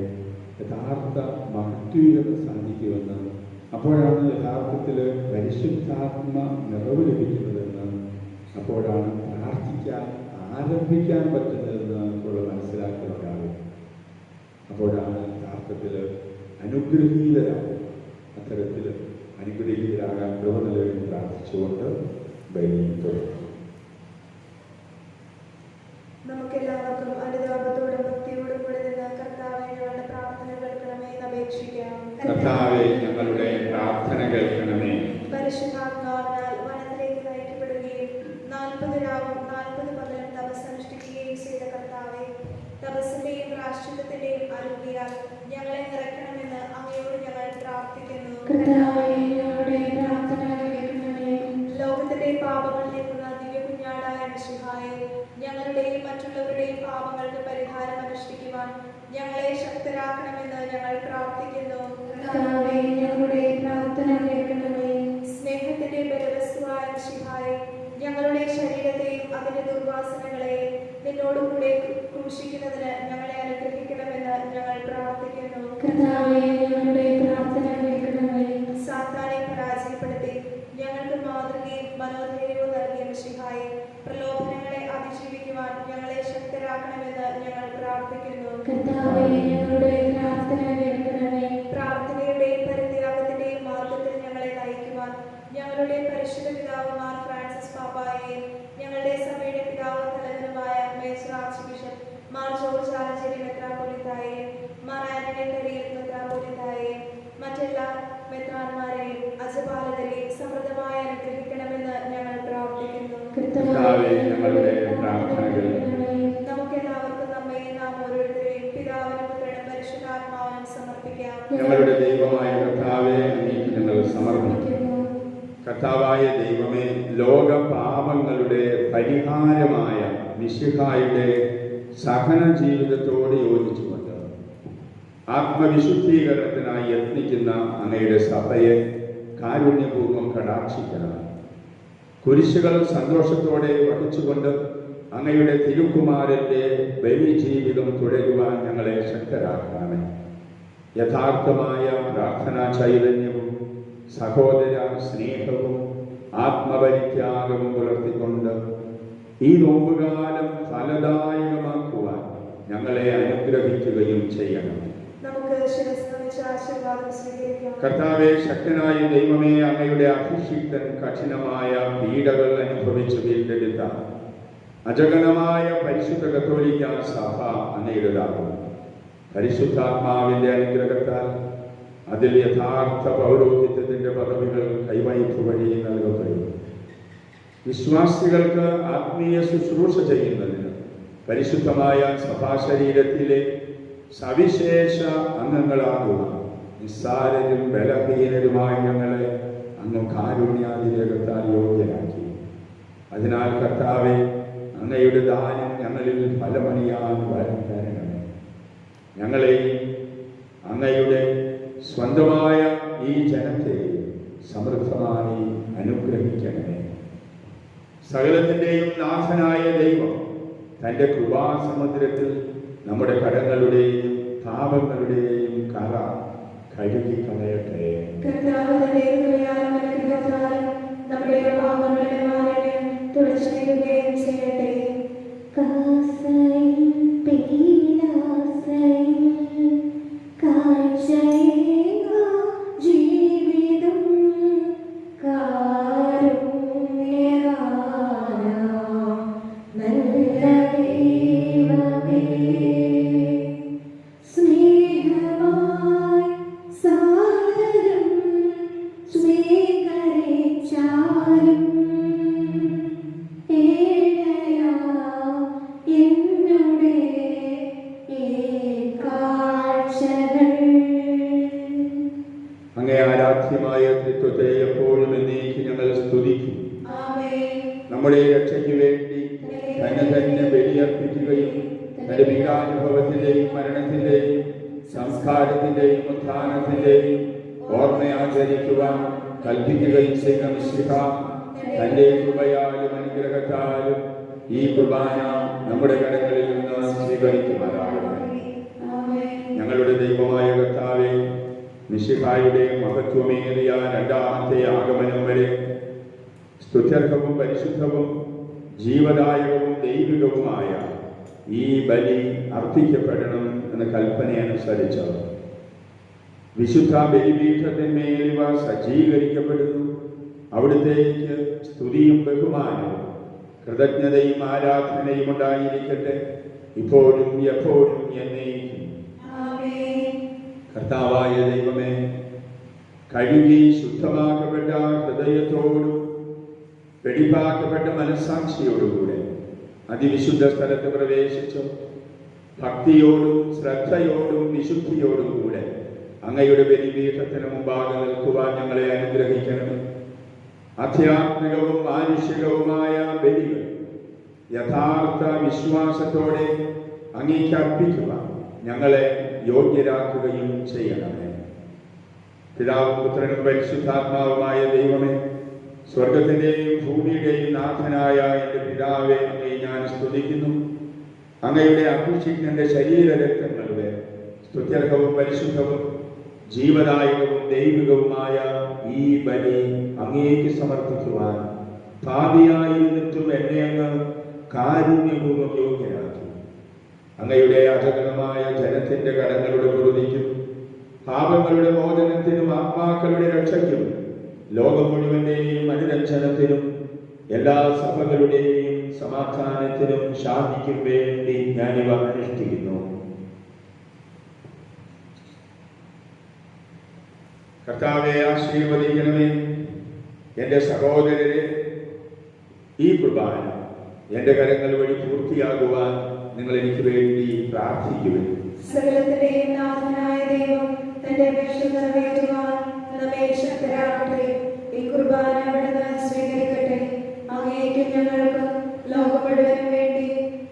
[SPEAKER 2] യഥാർത്ഥ മഹത്വീകരണം സാധിക്കുമെന്ന്, അപ്പോഴാണ് യഥാർത്ഥത്തിൽ പരിശുദ്ധാത്മ നിറവ് ലഭിക്കുന്നതെന്ന്, അപ്പോഴാണ് പ്രാർത്ഥിക്കാൻ ആരംഭിക്കാൻ പറ്റുന്നതെന്ന് ഉള്ള മനസ്സിലാക്കുന്നവരാകും. അപ്പോഴാണ് യഥാർത്ഥത്തിൽ അനുഗ്രഹീതരാകും. അത്തരത്തിൽ അനുഗ്രഹീതരാകാൻ കൃപ നൽകുമെന്ന് പ്രാർത്ഥിച്ചുകൊണ്ട് ബൈബിൾ തുടരും.
[SPEAKER 1] നമുക്കെല്ലാവർക്കും അനുതാപത്തോടും ഭക്തിയോടും കൂടി നിന്ന് കർത്താവേ ഞങ്ങളുടെ പ്രാർത്ഥന കേൾക്കണമേ എന്ന് അപേക്ഷിക്കാം.
[SPEAKER 2] കർത്താവേ ഞങ്ങളുടെ പ്രാർത്ഥന കേൾക്കണമേ.
[SPEAKER 1] പരിശുദ്ധാത്മാവിനാൽ വനത്തിലേക്ക് നയിക്കപ്പെടുകയും 40 രാവും 40 പകലും തപസ്സനുഷ്ഠിക്കുകയും ചെയ്ത കർത്താവേ, തപസ്സിന്റെയും പ്രായശ്ചിത്തത്തിന്റെയും അരുളിയാൽ ഞങ്ങളെ നിറയ്ക്കണമെന്ന് അങ്ങയോട് ഞങ്ങൾ പ്രാർത്ഥിക്കുന്നു. ലോകത്തിന്റെ പാപങ്ങൾ നീക്കുന്ന ദിവ്യ കുഞ്ഞാടായ മിശിഹായെ, ഞങ്ങളുടെയും മറ്റുള്ളവരുടെയും പാപങ്ങൾക്ക് പരിഹാരം അനുഷ്ഠിക്കുവാൻ ഞങ്ങളെ ശക്തരാക്കണമെന്ന് ഞങ്ങൾ പ്രാർത്ഥിക്കുന്നു. സ്നേഹത്തിന്റെ ബലവസ്തുവായ മിശിഹായെ, ഞങ്ങളുടെ ശരീരത്തെയും അതിന്റെ ദുർവാസനകളെയും നിന്നോടുകൂടെ ക്രൂശിക്കുന്നതിന് ഞങ്ങളെ അനുഗ്രഹിക്കണമെന്ന് ഞങ്ങൾ പ്രാർത്ഥിക്കുന്നു. സാത്താനെ പരാജയപ്പെടുത്തി ഞങ്ങൾക്ക് മാതൃകയും മനോധൈര്യവും നൽകിയ മിശിഹായെ, പ്രലോഭനങ്ങളെ അതിജീവിക്കുവാൻ ഞങ്ങളെ ശക്തരാക്കണമെന്ന് ഞങ്ങൾ പ്രാർത്ഥിക്കുന്നു. പ്രാർത്ഥനയുടെയും പരിത്യാഗത്തിന്റെയും മാർഗത്തിൽ ഞങ്ങളെ നയിക്കുവാൻ ഞങ്ങളുടെ പരിശുദ്ധ പിതാവ് മാർ ഫ്രാൻസിസ് പാപ്പായെയും ഞങ്ങളുടെ സഭയുടെ പിതാവ് തലവനുമായ major archbishop Mar George Alencherry മെത്രാപ്പൊലീത്തായെയും മാർ ആന്റണി കരിയിൽ മെത്രാപ്പൊലീത്തായെയും മറ്റെല്ലാ മെത്രാന്മാരെയും അജപാലകരെയും സമൃദ്ധമായി അനുഗ്രഹിക്കണമെന്ന് ഞങ്ങൾ പ്രാർത്ഥിക്കുന്നു. നമുക്കെല്ലാവർക്കും നമ്മയും നാം ഓരോരുത്തരെയും പിതാവിനും പുത്രനും പരിശുദ്ധാത്മാവിനും സമർപ്പിക്കാം.
[SPEAKER 2] ഞങ്ങളുടെ ദൈവമായ കർത്താവേ, അങ്ങേക്ക് ഞങ്ങൾ സമർപ്പിക്കുന്നു. കർത്താവായ ദൈവമേ, ലോക പാപങ്ങളുടെ പരിഹാരമായ മിശിഹായുടെ സഹന ജീവിതത്തോട് യോജിച്ചുകൊണ്ട് ആത്മവിശുദ്ധീകരണത്തിനായി യത്നിക്കുന്ന അങ്ങയുടെ സഭയെ കാരുണ്യപൂർവ്വം കടാക്ഷിക്കണം. കുരിശുകൾ സന്തോഷത്തോടെ വഹിച്ചുകൊണ്ട് അങ്ങയുടെ തിരുക്കുമാരന്റെ ബലിജീവിതം തുടരുവാൻ ഞങ്ങളെ ശക്തരാക്കണമേ. യഥാർത്ഥമായ പ്രാർത്ഥനാ ചൈതന്യവും സഹോദര സ്നേഹവും ആത്മപരിത്യാഗവും പുലർത്തിക്കൊണ്ട് ഈ നോമ്പുകാലം ഫലദായകമാക്കുവാൻ ഞങ്ങളെ അനുഗ്രഹിക്കുകയും ചെയ്യണം. കർത്താവേ, ശക്തനായ ദൈവമേ, അങ്ങയുടെ അഭിഷിക്തൻ കഠിനമായ പീഡകൾ അനുഭവിച്ചു വീണ്ടെടുത്ത അജഗണമായ പരിശുദ്ധ കത്തോലിക്ക സഭ അങ്ങയുടേതാകുന്നു. പരിശുദ്ധാത്മാവിന്റെ അനുഗ്രഹത്താൽ അതിൽ യഥാർത്ഥ പൗരോഹിത്യത്തിന്റെ പദവികൾ കൈവയ്പ് വഴി നൽകപ്പെടുന്നു. വിശ്വാസികൾക്ക് ആത്മീയ ശുശ്രൂഷ ചെയ്യുന്നതിന് പരിശുദ്ധമായ സഭാശരീരത്തിലെ സവിശേഷ അംഗങ്ങളാകുക നിസ്സാരരും ബലഹീനരുമായ ഞങ്ങളെ അങ്ങ് കാരുണ്യാതിരേകത്താൽ യോഗ്യരാക്കി. അതിനാൽ കർത്താവെ, അങ്ങയുടെ ദാനം ഞങ്ങളിൽ ഫലമണിയാൻ വരം തരണമേ. ഞങ്ങളെയും അങ്ങയുടെ സ്വന്തമായ ഈ ജനത്തെ സമൃദ്ധമായി അനുഗ്രഹിക്കണമേ. സകലത്തിൻ്റെയും നാഥനായ ദൈവം തൻ്റെ കൃപാസമുദ്രത്തിൽ നമ്മുടെ കടങ്ങളുടെയും പാപങ്ങളുടെയും കറ കഴുകിക്കളയട്ടെ.
[SPEAKER 3] നമ്മുടെ പാപങ്ങളുടെ മാലിന്യം തുടച്ചുകളയുകയും ചെയ്യട്ടെ. ജീവിതം നല്ല ദൈവമേ, സ്നേഹമായി സാദരം സ്വീകരിച്ചാലും ഏഴയാ എന്നുടെ ഈ കാഴ്ചകൾ.
[SPEAKER 2] അങ്ങേ ആരാധ്യമായ ത്രിത്വത്തെ എപ്പോഴും എന്നേക്കും ഞങ്ങൾ സ്തുതിക്കും. നമ്മുടെ രക്ഷയ്ക്ക് വേണ്ടി തന്നെ തന്നെ ബലിയർപ്പിക്കുകയും തന്റെ പീഡാനുഭവത്തിന്റെയും മരണത്തിന്റെയും സംസ്കാരത്തിന്റെയും ഉത്ഥാനത്തിന്റെയും ഓർമ്മയാചരിക്കുവാൻ കൽപ്പിക്കുകയും ചെയ്ത മിശിഹ തന്റെ കൃപയാലും അനുഗ്രഹത്താലും ഈ കുർബാന നമ്മുടെ കരങ്ങളിൽ നിന്ന് സ്വീകരിക്കുമാറാകട്ടെ. ഞങ്ങളുടെ ദൈവമായ കർത്താവേ, മിശിഹായുടെ മഹത്വമേറിയ രണ്ടാമത്തെ ആഗമനം വരെ സ്തുത്യർഹവും പരിശുദ്ധവും ജീവദായകവും ദൈവികവുമായ ഈ ബലി അർപ്പിക്കപ്പെടണം എന്ന കൽപ്പനയനുസരിച്ച് വിശുദ്ധ ബലിപീഠത്തിന്മേൽ ഇവ സജ്ജീകരിക്കപ്പെടുന്നു. അവിടുത്തേക്ക് സ്തുതിയും ബഹുമാനവും കൃതജ്ഞതയും ആരാധനയും ഉണ്ടായിരിക്കട്ടെ, ഇപ്പോഴും എപ്പോഴും എന്നേക്കും. കർത്താവായ ദൈവമേ, കഴുകി ശുദ്ധമാക്കപ്പെട്ട ഹൃദയത്തോടും വെടിപ്പാക്കപ്പെട്ട മനസ്സാക്ഷിയോടുകൂടെ അതിവിശുദ്ധ സ്ഥലത്ത് പ്രവേശിച്ചു ഭക്തിയോടും ശ്രദ്ധയോടും വിശുദ്ധിയോടും കൂടെ അങ്ങയുടെ ബലിപീഠത്തിന് മുമ്പാകെ നിൽക്കുവാൻ ഞങ്ങളെ അനുഗ്രഹിക്കണം. ആധ്യാത്മികവും മാനുഷികവുമായ ബലികൾ യഥാർത്ഥ വിശ്വാസത്തോടെ അങ്ങേക്ക് അർപ്പിക്കുവാൻ ഞങ്ങളെ യോഗ്യരാക്കുകയും ചെയ്യണമേ. പിതാവും പുത്രനും പരിശുദ്ധാത്മാവുമായ ദൈവമേ, സ്വർഗത്തിന്റെയും ഭൂമിയുടെയും നാഥനായ എൻ്റെ പിതാവെ, അങ്ങയെ ഞാൻ സ്തുതിക്കുന്നു. അങ്ങയുടെ അഭിഷിക്തന്റെ ശരീരരക്തങ്ങളുടെ സ്തുത്യർഹവും പരിശുദ്ധവും ജീവദായകവും ദൈവികവുമായ ഈ ബലി അങ്ങേക്ക് സമർപ്പിക്കുവാൻ പാപിയായിരുന്നിട്ടും എന്നെ അങ്ങ് കാരുണ്യപൂർവ്വം യോഗ്യരാക്കി. അങ്ങയുടെ അജഗണമായ ജനത്തിന്റെ കടങ്ങളുടെ പൊറുതിക്കും പാപങ്ങളുടെ മോചനത്തിനും ആത്മാക്കളുടെ രക്ഷയ്ക്കും ലോകം മുഴുവന്റെയും അനുരഞ്ജനത്തിനും എല്ലാ സഭകളുടെയും സമാധാനത്തിനും ശാന്തിക്കും വേണ്ടി ഞാനിവ അനുഷ്ഠിക്കുന്നു. കർത്താവെ, ആശീർവദിക്കണമേ. എൻ്റെ സഹോദരരെ, ഈ കുർബാന എൻ്റെ കരങ്ങൾ വഴി പൂർത്തിയാകുവാൻ നിങ്ങൾ എനിക്ക് വേണ്ടി പ്രാർത്ഥിക്കുവിൻ.
[SPEAKER 3] സകലത്തിന്റെയും നാഥനായ ദൈവം തന്റെ അപേക്ഷ നിറവേറ്റുവാൻ നമ്മെ ശക്തരാകട്ടെ. ഈ കുർബാന അവിടുന്ന് സ്വീകരിക്കട്ടെ. അങ്ങേക്കും ഞങ്ങൾക്ക് ലോകം മുഴുവനും വേണ്ടി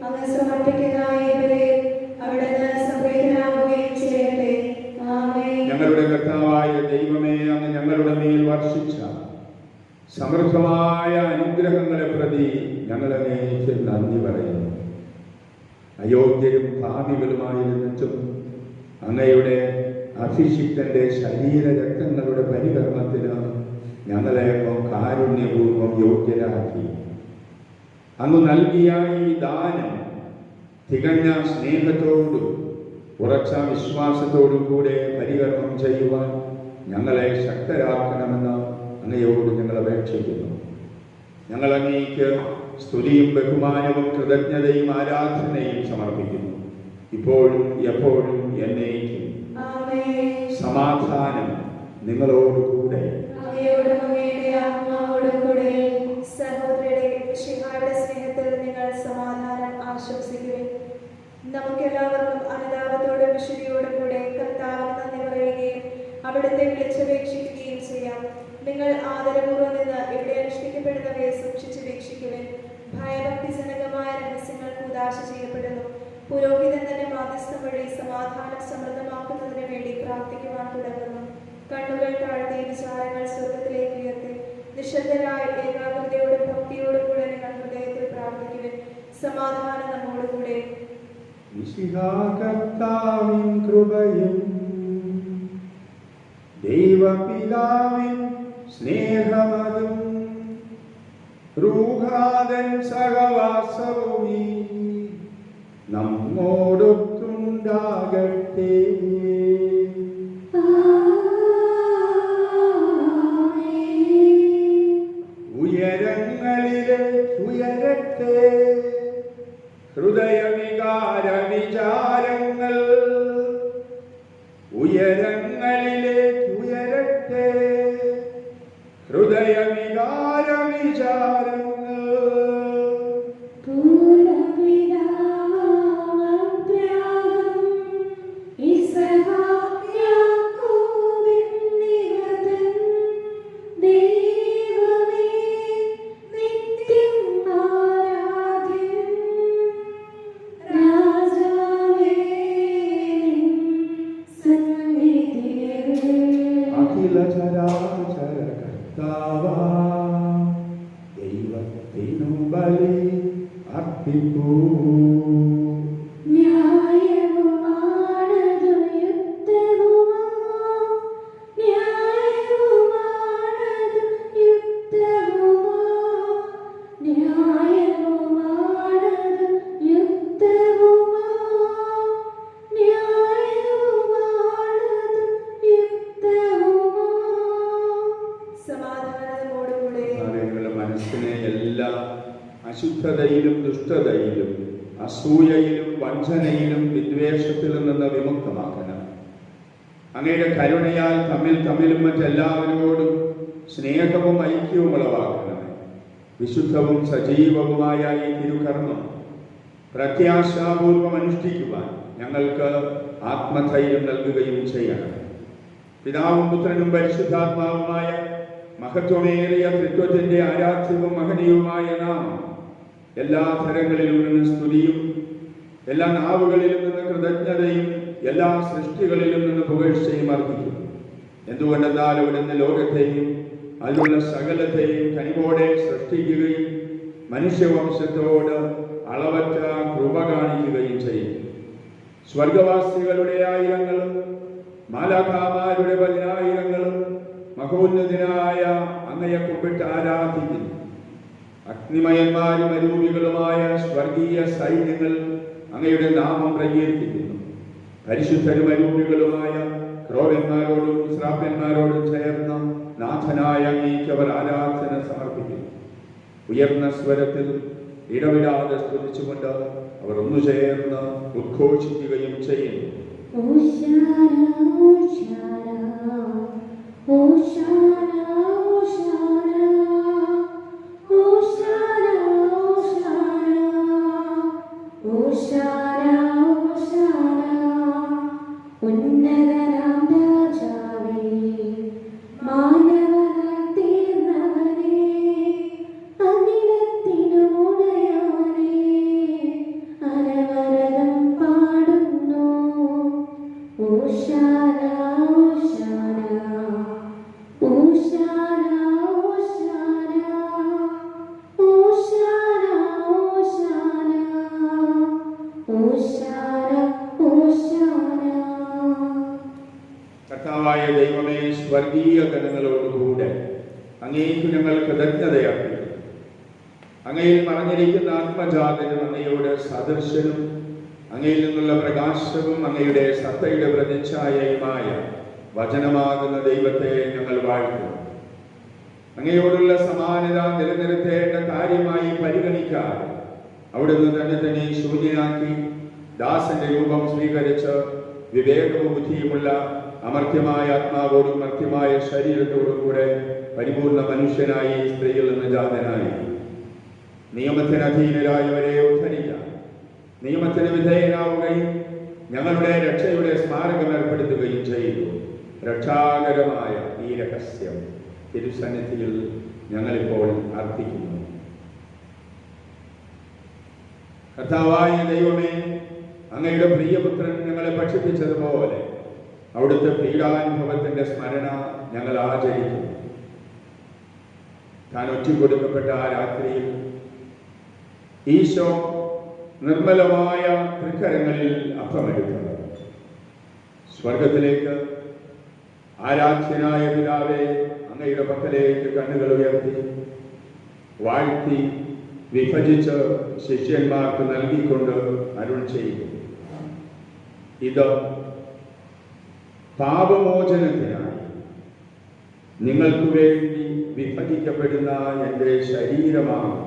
[SPEAKER 3] അങ്ങ് സമർപ്പിക്കുന്ന ഈ ബലിയിൽ അവിടുന്ന് സംപ്രീതനാവുകയും ചെയ്യട്ടെ. ആമേൻ.
[SPEAKER 2] ഞങ്ങളുടെ കർത്താവായ ദൈവമേ, അങ്ങ് ഞങ്ങളുടെ മേൽ വർഷിച്ച സമൃദ്ധമായ അനുഗ്രഹങ്ങളെ പ്രതി ഞങ്ങളങ്ങേക്ക് നന്ദി പറയുന്നു. അയോഗ്യരും പാപികളുമായിരുന്നിട്ടും അങ്ങയുടെ അഭിഷിക്തന്റെ ശരീരരക്തങ്ങളുടെ പരികർമ്മത്തിന് ഞങ്ങളെ കാരുണ്യപൂർവ്വം യോഗ്യരാക്കി. അങ്ങ് നൽകിയ ഈ ദാനം തികഞ്ഞ സ്നേഹത്തോടും ഉറച്ച വിശ്വാസത്തോടും കൂടെ പരികർമ്മം ചെയ്യുവാൻ ഞങ്ങളെ ശക്തരാക്കണമെന്ന് അങ്ങയോട് ഞങ്ങൾ അപേക്ഷിക്കുന്നു. ഞങ്ങൾ അങ്ങേക്ക് സ്തുതിയും ബഹുമാനവും കൃതജ്ഞതയും ആരാധനയും സമർപ്പിക്കുന്നു, ഇപ്പോഴും എപ്പോഴും എന്നേക്കും. സമാധാനം നിങ്ങളോടുകൂടെ.
[SPEAKER 1] സഹോദരരുടെ സ്നേഹത്തിൽ നിങ്ങൾ സമാധാനം ആശംസിക്കുവിൻ. നമുക്കെല്ലാവർക്കും അനുതാപത്തോടും വിശുദ്ധിയോടും കൂടെ കർത്താവിന് നന്ദി പറയുകയും അവിടുത്തെ വിളിച്ചപേക്ഷിക്കുകയും ചെയ്യാം. നിങ്ങൾ ആദരപൂർവ്വം നിന്ന് ഇവിടെ അനുഷ്ഠിക്കപ്പെടുന്നവയെ സൂക്ഷിച്ച് വീക്ഷിക്കുവിൻ. ഭയഭക്തിജനകമായ രഹസ്യങ്ങൾ കൂദാശ ചെയ്യപ്പെടുന്നു. പുരോഹിതൻ തന്നെ മാധ്യസ്ഥം വഴി സമാധാനം സമൃദ്ധമാക്കുന്നതിന് വേണ്ടി പ്രാർത്ഥിക്കുവാൻ തുടങ്ങുന്നു. കണ്ണുകൾ താഴ്ത്തി വിചാരങ്ങൾ സ്വർഗത്തിലേക്ക് ഉയർത്തി നിശബ്ദരായ ഏകാഗ്രതയോടും ഭക്തിയോടും കൂടെ നിങ്ങൾ ഹൃദയത്തിൽ പ്രാർത്ഥിക്കുവിൻ. സമാധാനം നമ്മോടുകൂടെ.
[SPEAKER 4] കർത്താവിൻ കൃപയും ദൈവപിതാവിൻ സ്നേഹമതും റൂഹാദൻ സഹവാസവുമീ നമ്മോടൊത്തുണ്ടാകട്ടെ. ഉയരങ്ങളിലെ ഉയരട്ടെ ഹൃദയവികാര വിചാരങ്ങൾ, ഉയരങ്ങളിലേക്ക് ഉയരട്ടെ ഹൃദയവികാര വിചാരങ്ങൾ. ദൈവത്തിനു ബലി അർപ്പിക്കൂ. അശുദ്ധതയിലും ദുഷ്ടതയിലും അസൂയയിലും വഞ്ചനയിലും വിദ്വേഷത്തിലും നിന്ന് വിമുക്തമാക്കണം. അങ്ങയുടെ കരുണയാൽ തമ്മിലും മറ്റെല്ലാവരോടും സ്നേഹവും ഐക്യവും ഉളവാക്കണം. വിശുദ്ധവും സജീവവുമായ ഈ തിരുകർമ്മം പ്രത്യാശാപൂർവം അനുഷ്ഠിക്കുവാൻ ഞങ്ങൾക്ക് ആത്മധൈര്യം നൽകുകയും ചെയ്യണം. പിതാവും പുത്രനും പരിശുദ്ധാത്മാവുമായ മഹത്വമേറിയ ത്രിത്വത്തിന്റെ ആരാധ്യവും മഹനീയവുമായ നാമം എല്ലാ തരങ്ങളിലും നിന്ന് സ്തുതിയും എല്ലാ നാവുകളിലും നിന്ന് കൃതജ്ഞതയും എല്ലാ സൃഷ്ടികളിലും നിന്ന് പുകഴ്ചയും അർപ്പിക്കും. എന്തുകൊണ്ടെന്നാൽ അവിടുന്ന് ലോകത്തെയും അതിലുള്ള സകലത്തെയും കനിവോടെ സൃഷ്ടിക്കുകയും മനുഷ്യവംശത്തോട് അളവറ്റ കൃപ കാണിക്കുകയും ചെയ്യും. സ്വർഗവാസികളുടെ ആയിരങ്ങളും മാലാഖമാരുടെ 10,000ങ്ങളും മഹോന്നതനായ അങ്ങയെ കുമ്പിട്ട് ആരാധിക്കുന്നു. അഗ്നിമയന്മാരും അരൂപികളുമായ സ്വർഗീയ സൈന്യങ്ങൾ അങ്ങയുടെ നാമം പ്രകീർത്തിക്കുന്നു. പരിശുദ്ധരും അരൂപികളുമായ ക്രോവന്മാരോടും ശ്രാപ്യന്മാരോടും ചേർന്ന് നാഥനായ അങ്ങേക്ക് അവർ ആരാധന സമർപ്പിക്കുന്നു. ഉയർന്ന സ്വരത്തിൽ ഇടവിടാതെ സ്തുതിച്ചുകൊണ്ട് അവർ ഒന്നു ചേർന്ന് ഉദ്ഘോഷിക്കുകയും ചെയ്യുന്നു. കർത്താവായ ദൈവമേ, സ്വർഗീയ ഗണങ്ങളോടുകൂടെ അങ്ങേക്ക് ഞങ്ങൾ കൃതജ്ഞതയർപ്പിക്കുന്നു. അങ്ങയിൽ മറഞ്ഞിരിക്കുന്ന ആത്മജാതനും അങ്ങയോട് സദൃശനും അങ്ങയിൽ നിന്നുള്ള പ്രകാശവും അങ്ങയുടെ സത്തയുടെ പ്രതിച്ഛായയുമായ വചനമാകുന്ന ദൈവത്തെ ഞങ്ങൾ വാഴ്ത്തുന്നു. അങ്ങയോടുള്ള സമാനത നിലനിർത്തേണ്ട കാര്യമായി പരിഗണിക്കാതെ അവിടുന്ന് തന്നെ ശൂന്യനാക്കി ദാസന്റെ രൂപം സ്വീകരിച്ച് വിവേകവും ബുദ്ധിയുമുള്ള അമർത്യമായ ആത്മാവോടും മർത്യമായ ശരീരത്തോടും കൂടെ പരിപൂർണ മനുഷ്യനായി സ്ത്രീയിൽ നിന്ന് ജാതനായി നിയമത്തിന് അധീനരായവരെ ഉദ്ധരിക്കാൻ നിയമത്തിന് വിധേയനാവുകയും ഞങ്ങളുടെ രക്ഷയുടെ സ്മാരകം ഏർപ്പെടുത്തുകയും ചെയ്തു. രക്ഷാകരമായ ഈ രഹസ്യം തിരുസന്നിധിയിൽ ഞങ്ങളിപ്പോൾ അർപ്പിക്കുന്നു. കർത്താവായ ദൈവമേ, അങ്ങയുടെ പ്രിയപുത്രൻ ഞങ്ങളെ ഭക്ഷിപ്പിച്ചതുപോലെ അവിടുത്തെ പീഡാനുഭവത്തിന്റെ സ്മരണ ഞങ്ങൾ ആചരിക്കുന്നു. താൻ ഒറ്റിക്കൊടുക്കപ്പെട്ട ആ രാത്രിയിൽ ഈശോ നിർമ്മലമായ തൃക്കരങ്ങളിൽ അപ്പമെടുത്തു സ്വർഗത്തിലേക്ക് ആരാധ്യനായ പിതാവേ, അങ്ങയുടെ പക്കലേക്ക് കണ്ണുകൾ ഉയർത്തി വാഴ്ത്തി വിഭജിച്ച് ശിഷ്യന്മാർക്ക് നൽകിക്കൊണ്ട് അരുൾ ചെയ്തു, ഇത് പാപമോചനത്തിനായി നിങ്ങൾക്ക് വേണ്ടി വിഭജിക്കപ്പെടുന്ന എൻ്റെ ശരീരമാകുന്നു.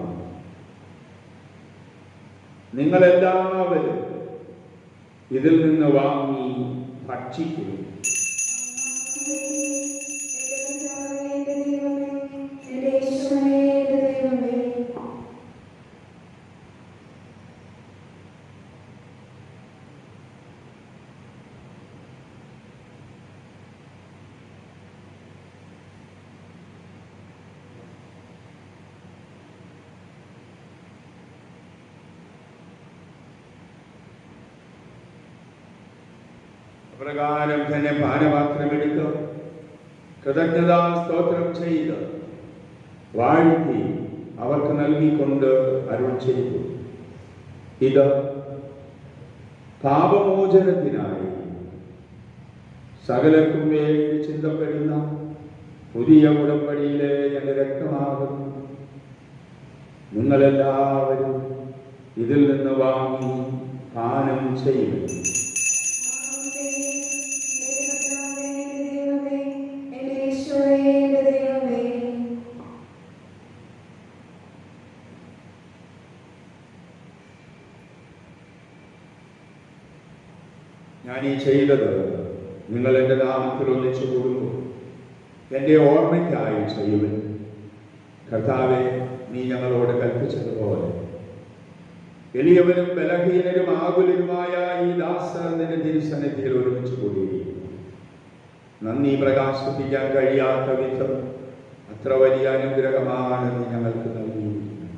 [SPEAKER 4] നിങ്ങളെല്ലാവരും ഇതിൽ നിന്ന് വാങ്ങി ഭക്ഷിക്കുക. പ്രകാരം തന്നെ പാനപാത്രമെടുത്ത് കൃതജ്ഞതാ സ്തോത്രം ചെയ്ത് വാഴ്ത്തി അവർക്ക് നൽകിക്കൊണ്ട് അരുൾ ചെയ്തു, ഇത് പാപമോചനത്തിനായി സകലർക്കും വേണ്ടി ചിന്തപ്പെടുന്ന പുതിയ ഉടമ്പടിയിലെ എൻ്റെ രക്തമാകുന്നു. നിങ്ങളെല്ലാവരും ഇതിൽ നിന്ന് വാങ്ങി പാനം ചെയ്യുന്നു. ഞാൻ ഈ ചെയ്തത് നിങ്ങൾ എൻ്റെ നാമത്തിൽ ഒന്നിച്ചു കൂടുമ്പോൾ എൻ്റെ ഓർമ്മയ്ക്കായി ചെയ്യുവൻ. കർത്താവെ, നീ ഞങ്ങളോട് കൽപ്പിച്ചതുപോലെ എളിയവരും ബലഹീനരും ആകുലരുമായ ഈ ദാസർ നിന്റെ തിരുസന്നിധിയിൽ ഒരുമിച്ച് കൂടിയിരിക്കുന്നു. നന്ദി പ്രകാശിപ്പിക്കാൻ കഴിയാത്ത വിധം അത്ര വലിയ അനുഗ്രഹമാണ് നീ ഞങ്ങൾക്ക് നൽകിയിരിക്കുന്നത്.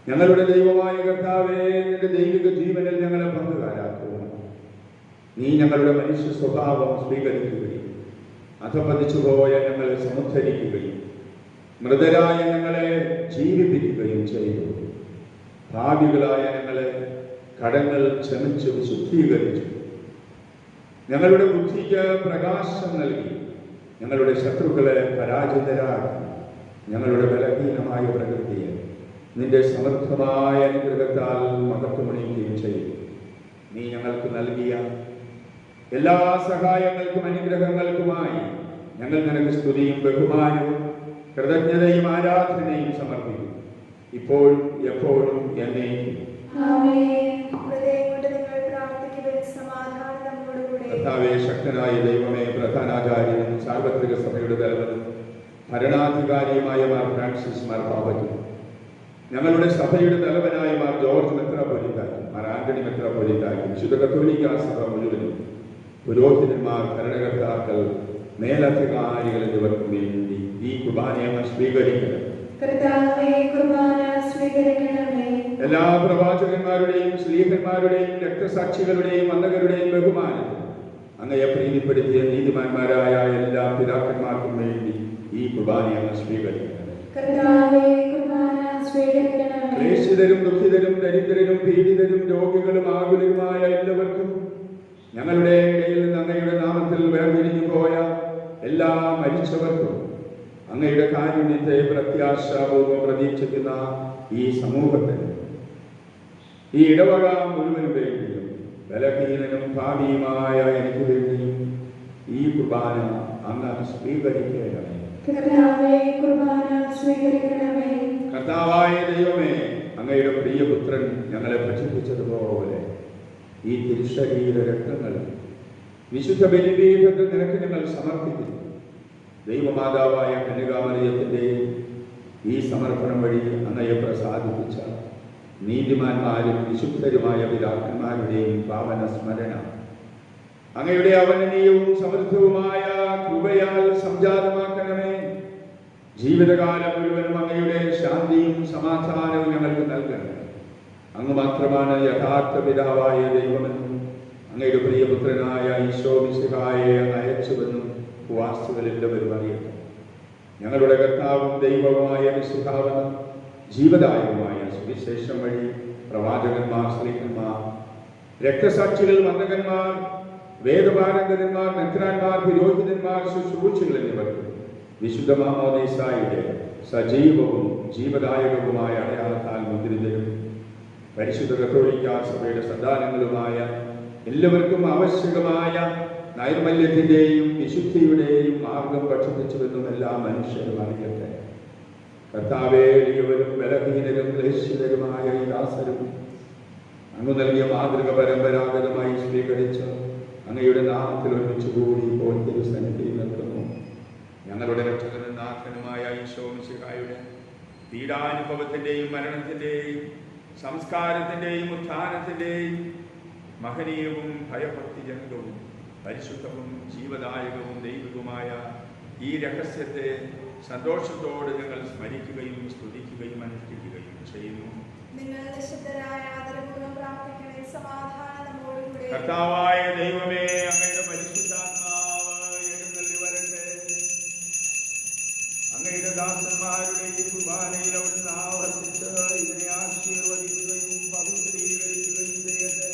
[SPEAKER 4] ഞങ്ങളുടെ ദൈവമായ കർത്താവേ, നിന്റെ ദൈവിക ജീവനിൽ ഞങ്ങളെ പങ്കുകാരാക്കുക. നീ ഞങ്ങളുടെ മനുഷ്യ സ്വഭാവം സ്വീകരിക്കുകയും അധപതിച്ചു പോയ ഞങ്ങളെ സമുദ്ധരിക്കുകയും മൃതരായ ഞങ്ങളെ ജീവിപ്പിക്കുകയും ചെയ്തു. ഭാവികളായ ഞങ്ങളെ കടങ്ങൾ ക്ഷമിച്ചു ശുദ്ധീകരിച്ചു. ഞങ്ങളുടെ ബുദ്ധിക്ക് പ്രകാശം നൽകി ഞങ്ങളുടെ ശത്രുക്കളെ പരാജിതരാക്കി. ഞങ്ങളുടെ ബലഹീനമായ പ്രകൃതിയെ നിന്റെ സമർത്ഥമായ അനുഗ്രഹത്താൽ മഹത്വമണിയുകയും ചെയ്തു. നീ ഞങ്ങൾക്ക് നൽകിയ എല്ലാ സഹായങ്ങൾക്കും അനുഗ്രഹങ്ങൾക്കുമായി ഞങ്ങൾ നിനക്ക് സ്തുതിയും ബഹുമാനവും കൃതജ്ഞതയും ആരാധനയും സമർപ്പിക്കുന്നു, ഇപ്പോഴും എപ്പോഴും എന്നേക്കും. കർത്താവേ, ശക്തനായ ദൈവമേ, പ്രധാനാചാര്യനും സാർവത്രിക സഭയുടെ തലവനും ഭരണാധികാരിയുമായ മാർ ഫ്രാൻസിസ് മാർ പാപ്പയ്ക്കും ഞങ്ങളുടെ സഭയുടെ തലവനായ മാർ ജോർജ് മെത്രാപ്പൊലീത്തായ്ക്കും മാർ ആന്റണി മെത്രാപ്പൊലീത്തായ്ക്കും വിശുദ്ധ കത്തോലിക്കാ സഭ മുഴുവനും പുരോഹിതന്മാർ, ഭരണകർത്താക്കൾ, മേലധികാരികൾ എന്നിവർക്കും വേണ്ടി ഈ കുർബാനയെ സ്വീകരിക്കണം. എല്ലാ പ്രവാചകന്മാരുടെയും ശ്ലീഹന്മാരുടെയും രക്തസാക്ഷികളുടെയും വന്ദകരുടെയും ബഹുമാനത്തിൽ അങ്ങയെ പ്രീതിപ്പെടുത്തിയ നീതിമാന്മാരായ എല്ലാ പിതാക്കന്മാർക്കും വേണ്ടി ഈ കുർബാനയെ സ്വീകരിക്കണം. ക്ലേശിതരും ദുഃഖിതരും ദരിദ്രരും പീഡിതരും രോഗികളും ആകുലരുമായ എല്ലാവർക്കും ഞങ്ങളുടെ ഇടയിൽ നിന്ന് അങ്ങയുടെ നാമത്തിൽ വേർപിരിഞ്ഞു പോയ എല്ലാ മരിച്ചവർക്കും അങ്ങയുടെ കാരുണ്യത്തെ പ്രത്യാശാപൂർവ്വം പ്രതീക്ഷിക്കുന്ന ഈ സമൂഹത്തിന് ഈ ഇടവക മുഴുവനും വേണ്ടിയും ബലഹീനനും ഭാവിയുമായ എനിക്ക് വേണ്ടിയും ഈ കുർബാന അങ്ങ് സ്വീകരിക്കണമേ. കർത്താവായ ദൈവമേ, അങ്ങയുടെ പ്രിയപുത്രൻ ഞങ്ങളെ ഭക്ഷിപ്പിച്ചതുപോലെ ഈ തിരുശരീര രക്തങ്ങൾ വിശുദ്ധ ബലിപീഠത്തിൽ നിനക്ക് ഞങ്ങൾ സമർപ്പിക്കുന്നു. ദൈവമാതാവായ കന്യകാമറിയത്തിൻ്റെ ഈ സമർപ്പണം വഴി അങ്ങയെ പ്രസാദിപ്പിച്ച നീതിമാന്മാരും വിശുദ്ധരുമായ പിതാക്കന്മാരുടെയും പാവന സ്മരണ അങ്ങയുടെ അവനീയവും സമൃദ്ധവുമായ കൃപയാൽ സംജാതമാക്കണമേ. ജീവിതകാലം മുഴുവനും അങ്ങയുടെ ശാന്തിയും സമാധാനവും ഞങ്ങൾക്ക് നൽകണമേ. അങ്ങ് മാത്രമാണ് യഥാർത്ഥ പിതാവായ ദൈവമെന്നും അങ്ങയുടെ പ്രിയപുത്രനായ ഈശോ മിശിഹായെ അങ്ങ് അയച്ചുവെന്നും വാസ്തുവലെല്ലാവരും അറിയട്ടെ. ഞങ്ങളുടെ കർത്താവും ദൈവവുമായ മിശിഹാവെന്നും ജീവദായകമായ സുവിശേഷം വഴി പ്രവാചകന്മാർ, ശ്രീകന്മാർ, രക്തസാക്ഷികൾ, വന്ദകന്മാർ, വേദപാരംഗതന്മാർ, മെത്രാന്മാർ, പുരോഹിതന്മാർ, ശുശ്രൂഷികൾ എന്നിവർക്ക് വിശുദ്ധ മാമോദീസായുടെ സജീവവും ജീവദായകവുമായ അടയാളത്താൽ മുദ്രിതരും പരിശുദ്ധ കത്തോലിക്കാ സഭയുടെ സന്താനങ്ങളുമായ എല്ലാവർക്കും ആവശ്യകമായ നൈർമല്യത്തിന്റെയും വിശുദ്ധിയുടെയും മാർഗം പഠിപ്പിച്ചുവെന്നും എല്ലാ മനുഷ്യരും അറിയട്ടെ. കർത്താവേ, എളിയവരും ബലഹീനരും ക്ലേശിതരുമായ ഈ ദാസരും അങ്ങ് നൽകിയ മാതൃക പരമ്പരാഗതമായി സ്വീകരിച്ച് അങ്ങയുടെ നാമത്തിൽ ഒരുമിച്ച് കൂടി ഇപ്പോൾ തിരുസന്നിധിയിൽ നിൽക്കുന്നു. ഞങ്ങളുടെ രക്ഷകനും നാഥനുമായ ഈശോ മിശിഹായുടെ പീഡാനുഭവത്തിന്റെയും മരണത്തിന്റെയും സംസ്കാരത്തിന്റെയും ഉത്ഥാനത്തിന്റെയും മഹനീയവും ഭയഭക്തിജനകവും പരിശുദ്ധവും ജീവദായകവും ദൈവികവുമായ ഈ രഹസ്യത്തെ സന്തോഷത്തോടെ ഞങ്ങൾ സ്മരിക്കുകയും സ്തുതിക്കുകയും അനുഷ്ഠിക്കുകയും ചെയ്യുന്നു. കർത്താവായ ദൈവമേ, അങ്ങയുടെ പരിശുദ്ധാത്മാവ് എഴുന്നള്ളി വരട്ടെ. അങ്ങയുടെ ദാസന്മാരുടെ ഈ കുർബാനയിൽ അവിടുന്ന് ആവർത്തിച്ച് ഇതിനെ ആശീർവദിക്കുകയും പവിത്രീകരിക്കുകയും ചെയ്യട്ടെ.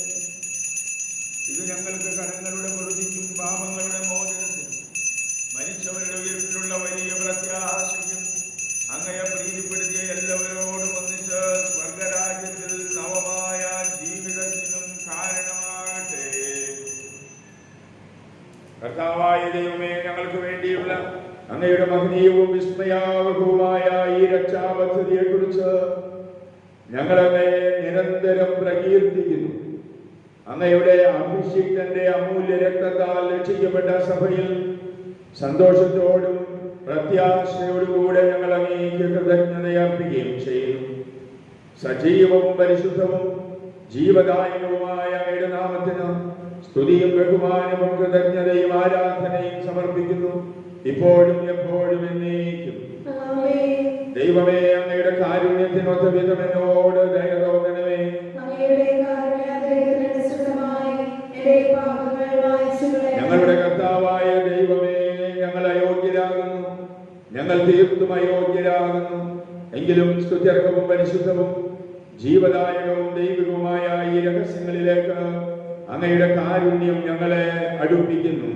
[SPEAKER 4] ഇത് ഞങ്ങൾക്ക് കടങ്ങളുടെ പൊറുതിക്കും പാപങ്ങളുടെ മോചനത്തിനും മരിച്ചവരുടെ ഉയർപ്പിലുള്ള വലിയ പ്രത്യാശയ്ക്കും അങ്ങയെ പ്രീതിപ്പെടുത്തിയ എല്ലാവരോടും ഒന്നിച്ച് സ്വർഗരാജ്യത്തിൽ നവമായ ജീവിതത്തിനും കാരണമാകട്ടെ. കർത്താവായ ദൈവമേ, ഞങ്ങൾക്ക് വേണ്ടിയുള്ള അങ്ങയുടെ മഹനീയവും വിസ്മയാവഹവുമായ ഈ രക്ഷാപദ്ധതിയെ കുറിച്ച് ഞങ്ങളങ്ങയെ നിരന്തരം പ്രകീർത്തിക്കുന്നു. അങ്ങയുടെ അഭിഷിക്തന്റെ അമൂല്യ രക്തത്താൽ രക്ഷിക്കപ്പെട്ട സഭയിൽ സന്തോഷത്തോടും പ്രത്യാശയോടുകൂടെ ഞങ്ങൾ അങ്ങേക്ക് കൃതജ്ഞതയർപ്പിക്കുകയും ചെയ്യുന്നു. സജീവവും പരിശുദ്ധവും ജീവദായകവുമായ അങ്ങയുടെ നാമത്തിന് സ്തുതിയും ബഹുമാനവും കൃതജ്ഞതയും ആരാധനയും സമർപ്പിക്കുന്നു, ഇപ്പോഴും എപ്പോഴും എന്നേക്കും. ദൈവമേ, അങ്ങയുടെ കാരുണ്യത്തിനൊത്ത വിധം എന്നോട് ദയ തോന്നണമേ. ഞങ്ങളുടെ കർത്താവായ ദൈവമേ, ഞങ്ങൾ അയോഗ്യരാകുന്നു, ഞങ്ങൾ തീർത്തും അയോഗ്യരാകുന്നു. എങ്കിലും സ്തുത്യർഹവും പരിശുദ്ധവും ജീവദായകവും ദൈവികവുമായ ഈ രഹസ്യങ്ങളിലേക്ക് അങ്ങയുടെ കാരുണ്യം ഞങ്ങളെ അടുപ്പിക്കുന്നു.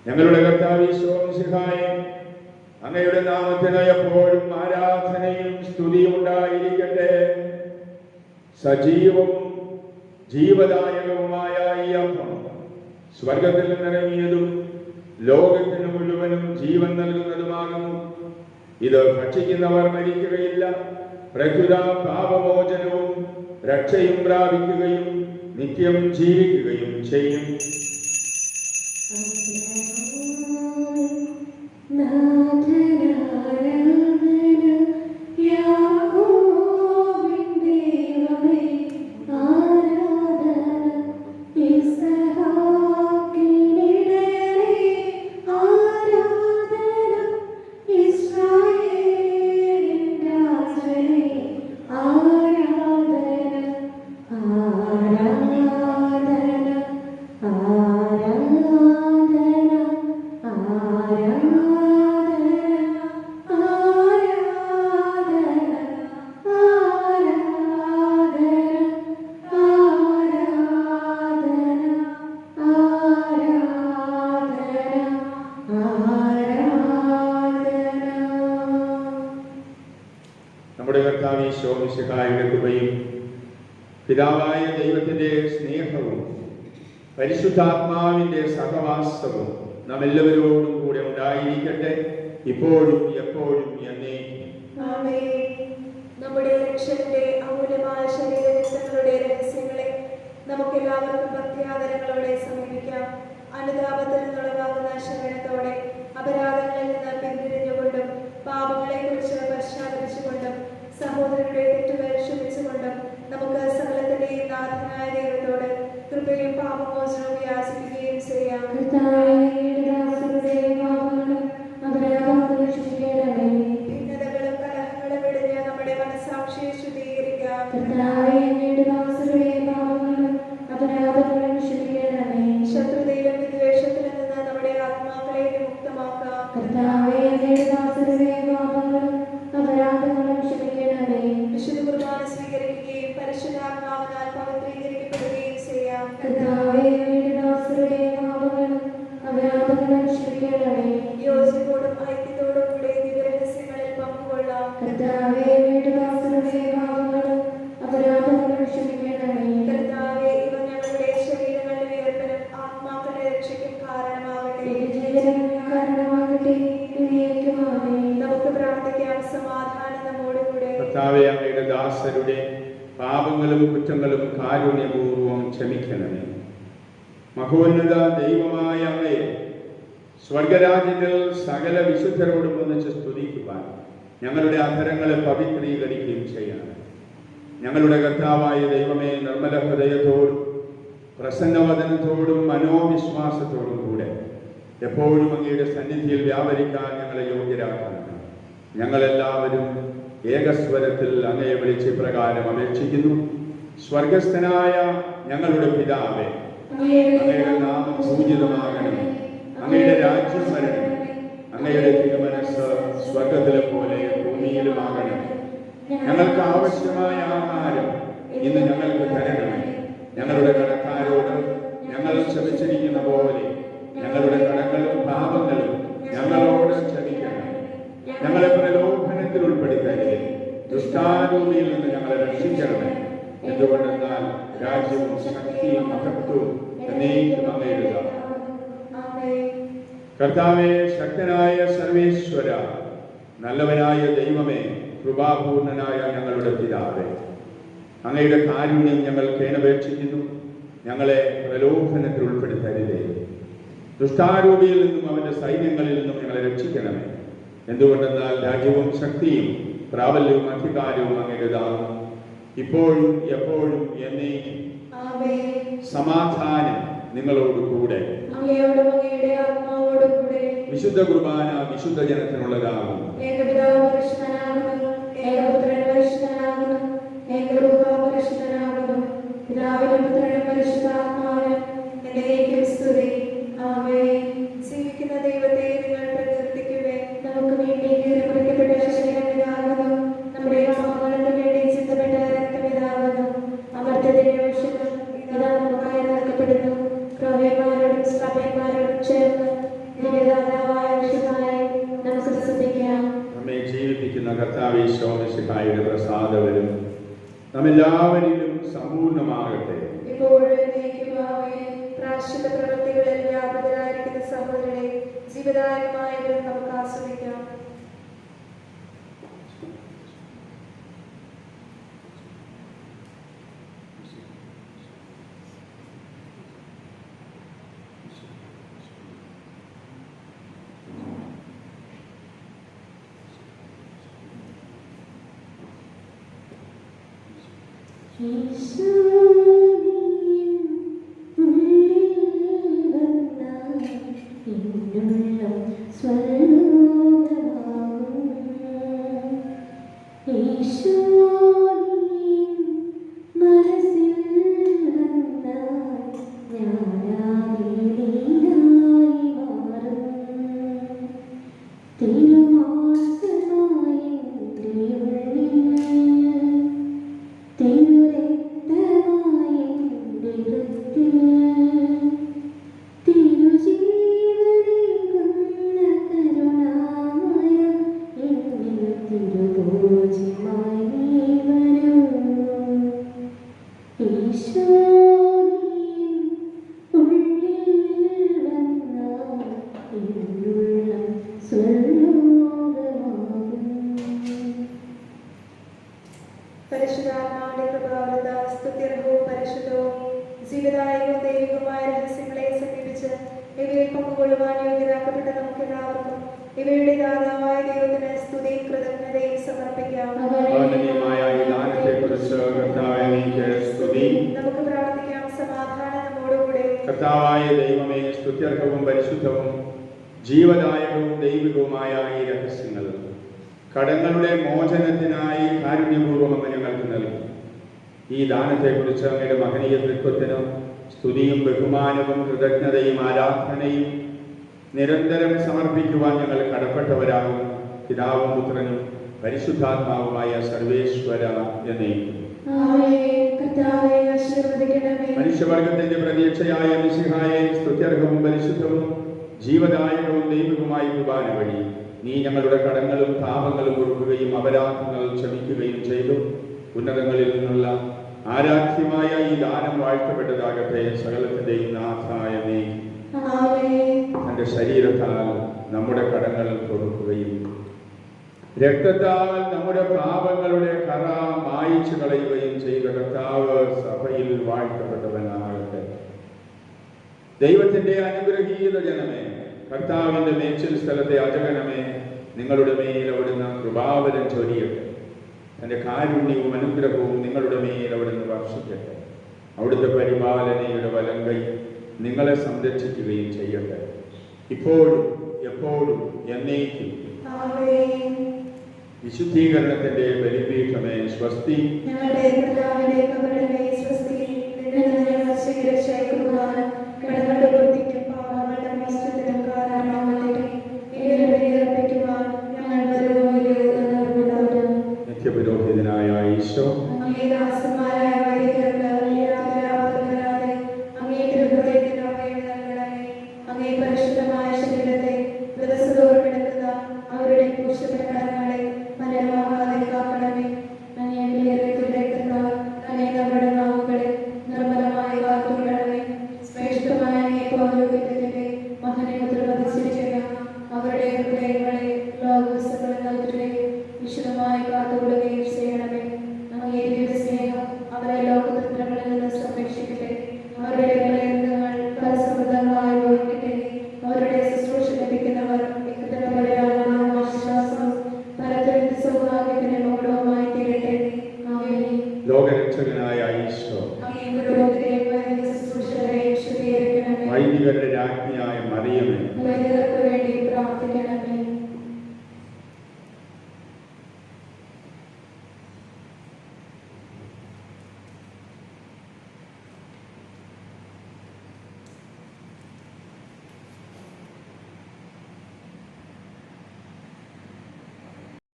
[SPEAKER 4] ഞങ്ങളുടെ കർത്താവ് ഈശോ മിശിഹായേ, അങ്ങയുടെ നാമത്തിന് എപ്പോഴും ആരാധനയും സ്തുതിയും ഉണ്ടായിരിക്കട്ടെ. സജീവവും ജീവദായകവുമായ ഈ അപ്പം സ്വർഗത്തിൽ നിന്നിറങ്ങിയതും ലോകത്തിന് മുഴുവനും ജീവൻ നൽകുന്നതുമാകുന്നു. ഇത് ഭക്ഷിക്കുന്നവർ മരിക്കുകയില്ല, പ്രത്യുത പാപമോചനവും രക്ഷയും പ്രാപിക്കുകയും നിത്യം ജീവിക്കുകയും ചെയ്യും. നമ്മുടെ കർത്താവ് ഈശോ മിശിഹായുടെ കൃപയും പിതാവായ ദൈവത്തിന്റെ സ്നേഹവും പരിശുദ്ധാത്മാവിന്റെ സഹവാസവും നാം എല്ലാവരോടും കൂടെ ഉണ്ടായിരിക്കട്ടെ, ഇപ്പോഴും എപ്പോഴും എന്നേക്കും.
[SPEAKER 1] നമ്മുടെ രക്ഷകന്റെ അമൂല്യമായ ശരീരരക്തങ്ങളുടെ രഹസ്യങ്ങളെ നമുക്കെല്ലാവർക്കും ഭക്തിയാദരങ്ങളോടെ സമീപിക്കാം. അനുതാപത്തിൽ നിന്നുളവാകുന്ന ശരണത്തോടെ അപരാധങ്ങളിൽ നിന്ന് പിന്തിരിഞ്ഞുകൊണ്ടും പാപങ്ങളെക്കുറിച്ച് പശ്ചാത്തപിച്ചുകൊണ്ടും സഹോദരരുടെ തെറ്റുകൾ ക്ഷമിച്ചുകൊണ്ടും നമുക്ക് സകലത്തിന്റെയും നാഥനായ ദൈവത്തോട് കൃപയും പാപമോചനവും യാചിക്കുകയും ചെയ്യാം. ഭിന്നതകളും കലഹങ്ങളും വെടിഞ്ഞ് നമ്മുടെ മനസ്സാക്ഷിയെ ശുദ്ധീകരിക്കാം. ശത്രുതയിലും വിദ്വേഷത്തിലും നിന്ന് നമ്മുടെ ആത്മാക്കളെ വിമുക്തമാക്കാം. വിശുദ്ധ കുർബാന സ്വീകരിക്കുകയും പരിശുദ്ധാത്മാവിനാൽ പവിത്രീകരിക്കപ്പെടുകയും ചെയ്യാം. യോജിപ്പോടും ഐക്യത്തോടും കൂടെ ദിവ്യരഹസ്യങ്ങളിൽ പങ്കുകൊള്ളാം. കർത്താവേ, ഇവ ഞങ്ങളുടെ ശരീരങ്ങളുടെ ഉയർപ്പിനും ആത്മാക്കളുടെ രക്ഷയ്ക്കും കാരണമാകട്ടെ. നമുക്ക് പ്രാർത്ഥിക്കാം. സമാധാനം നമ്മോടുകൂടെ.
[SPEAKER 4] കർത്താവേ, അങ്ങയുടെ ദാസരുടെ പാപങ്ങളും കുറ്റങ്ങളും കാരുണ്യപൂർവ്വം ക്ഷമിക്കണമേ. മഹോന്നത ദൈവമായ അങ്ങയെ സ്വർഗരാജ്യത്തിൽ സകല വിശുദ്ധരോടും ഒന്നിച്ച് സ്തുതിക്കുവാൻ ഞങ്ങളുടെ അധരങ്ങളെ പവിത്രീകരിക്കുകയും ചെയ്യണം. ഞങ്ങളുടെ കർത്താവായ ദൈവമേ, നിർമ്മല ഹൃദയത്തോടും പ്രസന്നവദനത്തോടും മനോവിശ്വാസത്തോടും കൂടെ എപ്പോഴും അങ്ങയുടെ സന്നിധിയിൽ വ്യാപരിക്കാൻ ഞങ്ങളെ യോഗ്യരാക്കണം. ഞങ്ങളെല്ലാവരും ഏകസ്വരത്തിൽ അങ്ങയെ വിളിച്ച് പ്രകാരം അപേക്ഷിക്കുന്നു. സ്വർഗസ്ഥനായ ഞങ്ങളുടെ പിതാവേ, അങ്ങയുടെ നാമം പൂജിതമാകണമേ. അങ്ങയുടെ രാജ്യം വരണമേ. അങ്ങയുടെ തിരുമനസ്സ് സ്വർഗത്തിലെ പോലെ ഭൂമിയിലുമാകണമേ. ഞങ്ങൾക്ക് ആവശ്യമായ ആഹാരം ഇന്ന് ഞങ്ങൾക്ക് തരണമേ. ഞങ്ങളുടെ കടക്കാരോട് ഞങ്ങൾ ക്ഷമിച്ചിരിക്കുന്ന പോലെ ഞങ്ങളുടെ കടങ്ങളും പാപങ്ങളും ഞങ്ങളോട് ക്ഷമിക്കണം. ഞങ്ങളെ പ്രലോഭനത്തിൽ ഉൾപ്പെടുത്തരുതേ, ദുഷ്ടാരൂപിയിൽ നിന്ന് ഞങ്ങളെ രക്ഷിക്കണമേ. എന്തുകൊണ്ടെന്നാൽ രാജ്യവും ശക്തിയും മഹത്വവും എന്നേക്കും അങ്ങയുടേതാണ്. കർത്താവേ, ശക്തനായ സർവേശ്വര, നല്ലവനായ ദൈവമേ, കൃപാപൂർണനായ ഞങ്ങളുടെ പിതാവേ, അങ്ങയുടെ കാരുണ്യം ഞങ്ങൾ കേണപേക്ഷിക്കുന്നു. ഞങ്ങളെ പ്രലോഭനത്തിൽ ഉൾപ്പെടുത്തരുതേ, ദുഷ്ടാരൂപിയിൽ നിന്നും അവന്റെ സൈന്യങ്ങളിൽ നിന്നും ഞങ്ങളെ രക്ഷിക്കണമേ. എന്തുകൊണ്ടെന്നാൽ രാജ്യവും ശക്തിയും പ്രാബല്യവും അധികാരവും അങ്ങയുടേതാകും, ഇപ്പോഴും എപ്പോഴും എന്നേക്കും. സമാധാനം നിങ്ങളോട് കൂടെ. വിശുദ്ധ കുർബാന വിശുദ്ധ ജനത്തിനുള്ളതാകും.
[SPEAKER 1] ജീവിക്കുന്ന ദൈവത്തെ നിങ്ങൾ പ്രകീർത്തിക്കുവേ.
[SPEAKER 3] നമുക്ക് വേണ്ടി മുറിക്കപ്പെട്ട ശരീരമിതാകുന്നു, നമ്മുടെ പാപങ്ങൾക്ക് വേണ്ടി ചിന്തപ്പെട്ട രക്തമിതാകുന്നു. അമർത്യത്തിന്റെ ഔഷധം ഇതാ നമുക്കായി നൽകപ്പെടുന്നു. ക്രോവ്യന്മാരോടും സ്ത്രവ്യന്മാരോടും ചേർന്ന് ദിവ്യദാതാവായ വിശുദ്ധായി നമുക്ക് ശ്രദ്ധിക്കാം.
[SPEAKER 4] നമ്മെ ജീവിപ്പിക്കുന്ന കർത്താവേ ഈശോമിശിഹായുടെ പ്രസാദവരും നമ്മെല്ലാവരിലും സമ്പൂർണ്ണമാകട്ടെ.
[SPEAKER 1] പ്രായശ്ചിത്ത പ്രവൃത്തികളിൽ വ്യാപൃതരായിരിക്കുന്ന സഹോദരനെ ജീവദായകമായവരും നമുക്ക് ആസ്വദിക്കാം. പരിശുദ്ധാത്മാവിന്റെ കൃപാവൃത സ്തുത്യർഹവും പരിശുദ്ധവും ജീവദായകവും ദൈവികവുമായ രഹസ്യങ്ങളെ സമീപിച്ച് ഇവയിൽ പങ്കുകൊള്ളുവാൻ യോഗ്യരാക്കപ്പെട്ട നമുക്ക് എല്ലാവർക്കും ഇവയുടെ ദാതാവായ ദൈവത്തിന് സ്തുതിയും കൃതജ്ഞതയും സമർപ്പിക്കാം.
[SPEAKER 4] ആദരണീയമായ ഈ ദാനത്തെക്കുറിച്ച് കർത്താവേ അങ്ങേക്ക് സ്തുതി.
[SPEAKER 1] നമുക്ക് പ്രാർത്ഥിക്കാം. സമാധാനം നമ്മോടുകൂടെ.
[SPEAKER 4] കർത്താവായ ദൈവമേ, സ്തുത്യർഹവും പരിശുദ്ധവും ജീവദായകവും ദൈവികവുമായ ഈ രഹസ്യങ്ങൾ കടങ്ങളുടെ മോചനത്തിനായി കാരുണ്യപൂർവ്വം അങ്ങ് ഞങ്ങൾക്ക് നൽകി. ഈ ദാനത്തെക്കുറിച്ച് അങ്ങയുടെ മഹനീയ തൃത്വത്തിന് സ്തുതിയും ബഹുമാനവും കൃതജ്ഞതയും ആരാധനയും നിരന്തരം സമർപ്പിക്കുവാൻ ഞങ്ങൾ കടപ്പെട്ടവരാകും. പിതാവും പുത്രനും പരിശുദ്ധാത്മാവുമായ സർവേശ്വര എന്നേക്കും. മനുഷ്യവർഗത്തിന്റെ പ്രതീക്ഷയായ മിശിഹായെ സ്തുത്യർഹവും പരിശുദ്ധവും ജീവദായകവും ദൈവികവുമായ കുർബാന വഴി നീ ഞങ്ങളുടെ കടങ്ങളും പാപങ്ങളും പൊറുക്കുകയും അപരാധങ്ങൾ ക്ഷമിക്കുകയും ചെയ്തു. ഉന്നതങ്ങളിൽ നിന്നുള്ള ആരാധ്യമായ ഈ ദാനം വാഴ്ത്തപ്പെട്ടതാകട്ടെ. സകലത്തിന്റെയും നാഥായ നീ തന്റെ ശരീരത്താൽ നമ്മുടെ കടങ്ങൾ പൊറുക്കുകയും രക്തത്താൽ നമ്മുടെ പാപങ്ങളുടെ കറ മായിച്ചു കളയുകയും ചെയ്ത കർത്താവ് സഭയിൽ വാഴ്ത്തപ്പെട്ടവനാകട്ടെ. ദൈവത്തിന്റെ അനുഗ്രഹീത ജനമേ, കർത്താവിന്റെ മേച്ചിൽ സ്ഥലത്തെ അജഗണമേ, നിങ്ങളുടെ മേൽ അവിടുന്ന് കൃപാവരം ചൊരിയട്ടെ. തന്റെ കാരുണ്യവും അനുഗ്രഹവും നിങ്ങളുടെ മേൽ അവിടുന്ന് വർഷിക്കട്ടെ. അവിടുത്തെ പരിപാലനയുടെ വലങ്കൈ നിങ്ങളെ സംരക്ഷിക്കുകയും ചെയ്യട്ടെ. ഇപ്പോഴും എപ്പോഴും എന്നേക്കും. വിശുദ്ധീകരണത്തിന്റെ ബലിപീഠമേ സ്വസ്തി.
[SPEAKER 1] ഞങ്ങളുടെ കർത്താവിന്റെ കബറിടമേ സ്വസ്തി.